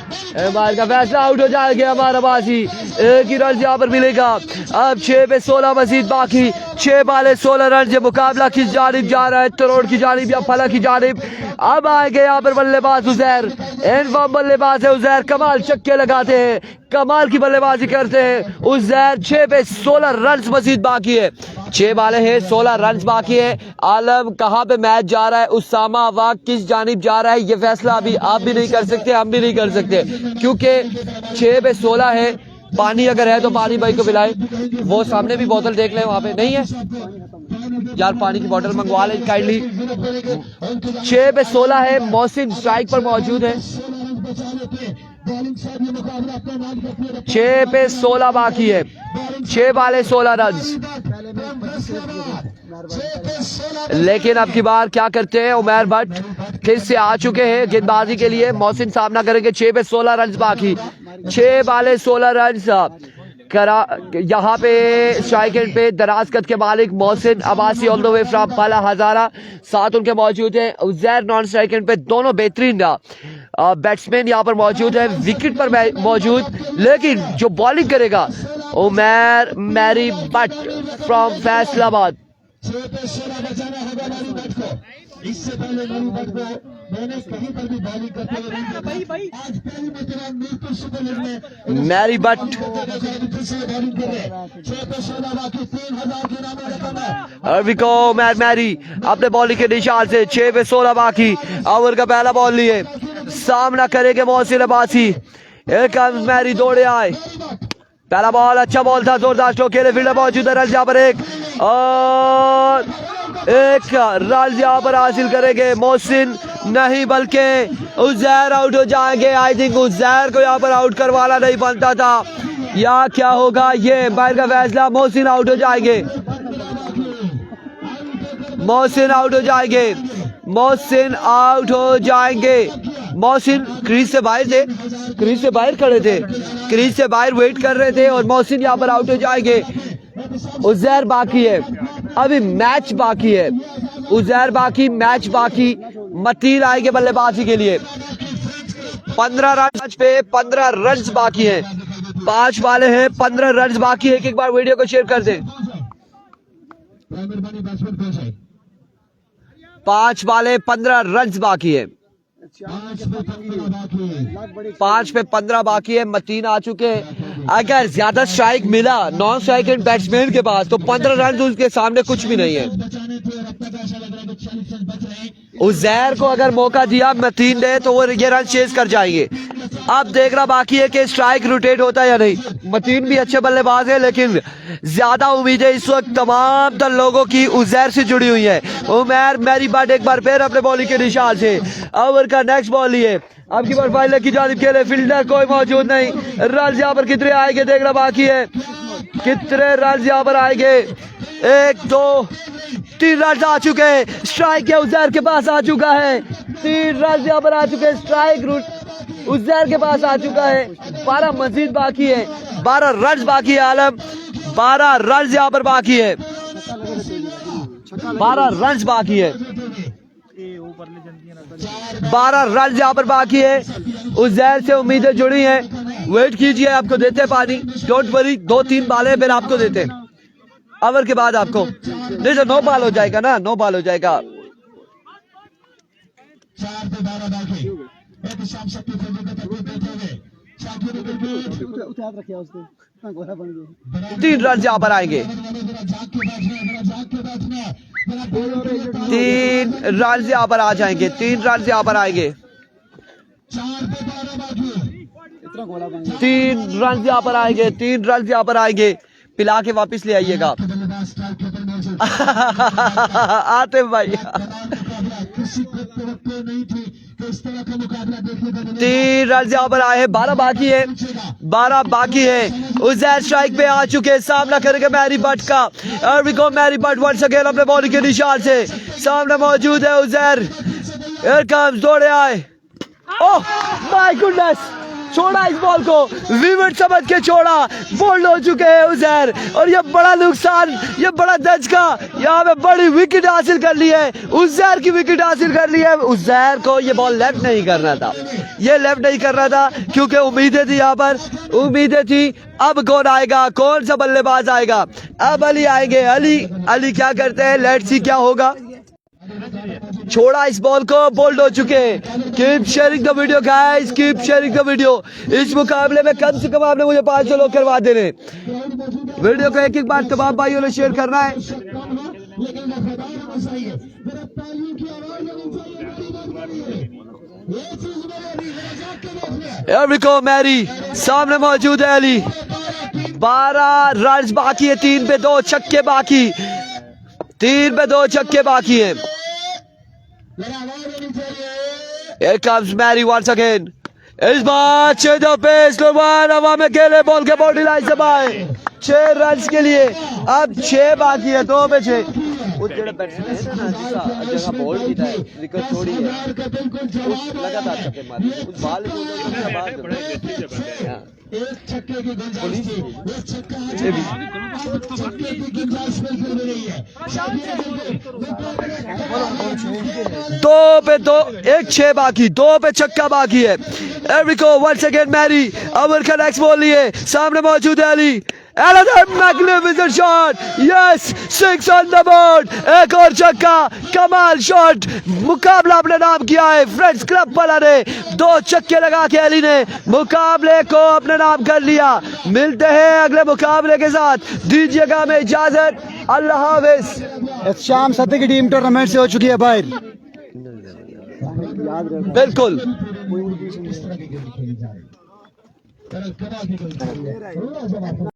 बाल का फैसला आउट हो जाएगा हमारा बाजी। 1 ही रन यहाँ पर मिलेगा। अब 6 पे 16 मजीद बाकी, 6 बाले 16 रन। ये मुकाबला किस जानिब जा रहा है, तरोड़ की जानिब या फला की जानिब। अब आएंगे यहाँ पर बल्लेबाज उजैर, इनफॉर्म बल्लेबाज है उजैर, कमाल चक्के लगाते हैं, कमाल की बल्लेबाजी करते हैं उजैर। 6 पे 16 रन मजीद बाकी है, 6 बाले हैं, 16 रन बाकी है। आलम कहाँ पे मैच जा रहा है, उसामा वक्त किस जानिब जा रहा है, ये फैसला अभी आप भी नहीं कर सकते, हम भी नहीं कर सकते, क्योंकि 6 पे 16 है। पानी अगर है तो पानी भाई को पिलाए, वो सामने भी बोतल देख ले, वहां पे नहीं है यार, पानी की बोतल मंगवा ले काइंडली। 6 पे 16 है, मोहसिन स्ट्राइक पर मौजूद है। 6 पे 16 बाकी है, 6 बाले 16 रन। लेकिन अब की बार क्या करते हैं, उमैर भट्ट फिर से आ चुके हैं गेंदबाजी के लिए। मोहसिन सामना करेंगे, 6 पे 16 रन बाकी, 6 बाले 16 रन। करा यहाँ पे स्ट्राइक एंड पे दराज कद के मालिक Mohsin Abbasi all the way from पाला हजारा साथ उनके मौजूद है। उजैर नॉन स्ट्राइक एंड पे दोनों बेहतरीन बैट्समैन यहाँ पर मौजूद है, विकेट पर मौजूद, लेकिन जो बॉलिंग करेगा उमर मैरी बट फ्रॉम फैसलाबाद। इससे पहले मेरी बट को मैंने कहीं पर भी बॉलिंग करते हुए नहीं देखा। आज पहली मरतबा मीरपुर सुपर लीग में मैरी बट बॉलिंग कर रहे 6 पे 16 बाकी 3000 की इनामी रकम है। अरवी को उमर मैरी अपने बॉलिंग के निशान से 6 पे 16 बाकी ओवर का पहला बॉल लिए सामना करेंगे मोहसिन अब्बासी। एक मैरी दौड़े आए, पहला बॉल अच्छा बॉल था, जोरदार स्ट्रोक के लिए फील्डर मौजूद है। रन यहाँ पर और एक रन यहाँ पर हासिल करेंगे मोहसिन, नहीं बल्कि उजैर आउट हो जाएंगे। आई थिंक उजैर को यहाँ पर आउट करवाना नहीं बनता था, या क्या होगा ये बाहर का फैसला। मोहसिन आउट हो जाएंगे, मोहसिन आउट हो जाएंगे, मोहसिन आउट हो जाएंगे। मोहसिन क्रीज से बाहर थे, क्रीज से बाहर खड़े थे, क्रीज से बाहर वेट कर रहे थे और मोहसिन यहाँ पर आउट हो जाएंगे। उजैर बाकी है, अभी मैच बाकी है, उजैर बाकी, मैच बाकी। मतीन आएंगे बल्लेबाजी के लिए। 15 रन पे 15 रन बाकी है, 5 वाले हैं, 15 रन बाकी है। एक बार वीडियो को शेयर कर दें। 5 वाले 15 रन बाकी है, 5 पे 15 बाकी है। मतीन आ चुके हैं। अगर ज्यादा स्ट्राइक मिला नॉन स्ट्राइक एंड बैट्समैन के पास तो 15 रन उसके सामने कुछ भी नहीं है। उजैर को अगर मौका दिया मतीन ने तो वो ये रन चेज कर जाएंगे। अब देखना बाकी है कि स्ट्राइक रोटेट होता है या नहीं। मतीन भी अच्छे बल्लेबाज है, लेकिन ज्यादा उम्मीदें इस वक्त तमाम तर लोगों की उजैर से जुड़ी हुई है। उमर मैरी बट एक बार फिर अपने बॉलिंग के निशान से ओवर का नेक्स्ट बॉल लिए अब की बार फाइनल की जानिब खेले, फील्डर कोई मौजूद नहीं। रन यहाँ पर कितने आएंगे देखना बाकी है, कितने रन यहाँ पर आएंगे। 1 2 3 रन आ चुके हैं, स्ट्राइक है उजैर के पास आ चुका है। 3 रन यहाँ पर आ चुके हैं, स्ट्राइक रूट उजैर के पास आ चुका है। 12 मजीद बाकी है, 12 रन बाकी है। आलम 12 रन यहाँ पर बाकी है, 12 रन बाकी है, 12 रन यहाँ पर बाकी है। उजैर से उम्मीदें जुड़ी हैं, वेट कीजिए, आपको देते पानी, डोंट वरी। 2-3 बालें फिर आपको देते ओवर के बाद आपको नहीं तो 9 बॉल हो जाएगा ना, 9 बॉल हो जाएगा। 4 पे 12 बाकी। एक शाम शक्ति फौजी का तकलीफ देते हुए 3 रन यहाँ पर आएंगे, 3 रन यहाँ पर आ जाएंगे, 3 रन यहाँ पर आएंगे, 3 रन यहाँ पर आएंगे, 3 रन यहाँ पर आएंगे। पिला के वापस ले आइएगा आतिफ भाई। 3 रन यहाँ पर आए हैं, 12 बाकी है, 12 बाकी है। उजैर स्ट्राइक पे आ चुके, सामना करेंगे मैरी बट का। अरविको मैरी बट वंस अगेन अपने बॉलिंग के निशान से सामने मौजूद है उजैर। हियर कम्स, दौड़े आए, ओह माय गुडनेस, छोड़ा इस बॉल को, विकेट समझ के छोड़ा, बोल्ड हो चुके हैं उजैर। और ये बड़ा नुकसान, ये बड़ा धचका, यहाँ पे बड़ी विकेट हासिल कर ली है, उजैर की विकेट हासिल कर ली है। उजैर को ये बॉल लेफ्ट नहीं करना था, ये लेफ्ट नहीं करना था, क्योंकि उम्मीदें थी, यहाँ पर उम्मीदें थी। अब कौन आएगा, कौन सा बल्लेबाज आएगा? अब अली आएंगे। अली क्या करते हैं, लेट्स सी क्या होगा। छोड़ा इस बॉल को, बोल्ड हो चुके हैं। Keep sharing the video guys, keep sharing the video. इस मुकाबले में कम से कम आपने मुझे 500 लोग करवा देने। वीडियो को एक बार तमाम भाइयों ने शेयर करना है। एवरिको मैरी सामने मौजूद है। अली 12 रन बाकी है, 3 पे 2 छक्के बाकी, 3 पे 2 छक्के बाकी है। Here comes Mary once again. इस बार चेंज ऑफ पेस, हवा में खेले, बॉल के बॉडी लाइन से बाहर। 6 रन के लिए अब 6 बाकी है, 2 पे 6। उस जगह बैट्समैन है ना जिसका जगह बॉल कीता है विकेट छोड़ी है उस लगातार छक्के मारे उस बॉल को एक छक्के की गुंजाइश थी, एक छक्का छक्के की गुंजाइश बिल्कुल भी नहीं है। 2 पे 2 एक 6 बाकी 2 पे छक्का बाकी है। एरिको वंस अगेन मैरी अमर का नेक्स्ट बॉल लिए सामने मौजूद है Ali Another magnificent shot. Yes, 6 on the board. एक और छक्का कमाल शॉट मुकाबला अपने नाम किया है फ्रेंड्स क्लब वाला ने 2 छक्के लगा के अली ने मुकाबले को अपने नाम कर लिया। मिलते हैं अगले मुकाबले के साथ, दीजिएगा हमें इजाजत, अल्लाह हाफिज। शाम सत्य की टीम टूर्नामेंट से हो चुकी है बाहर। बिल्कुल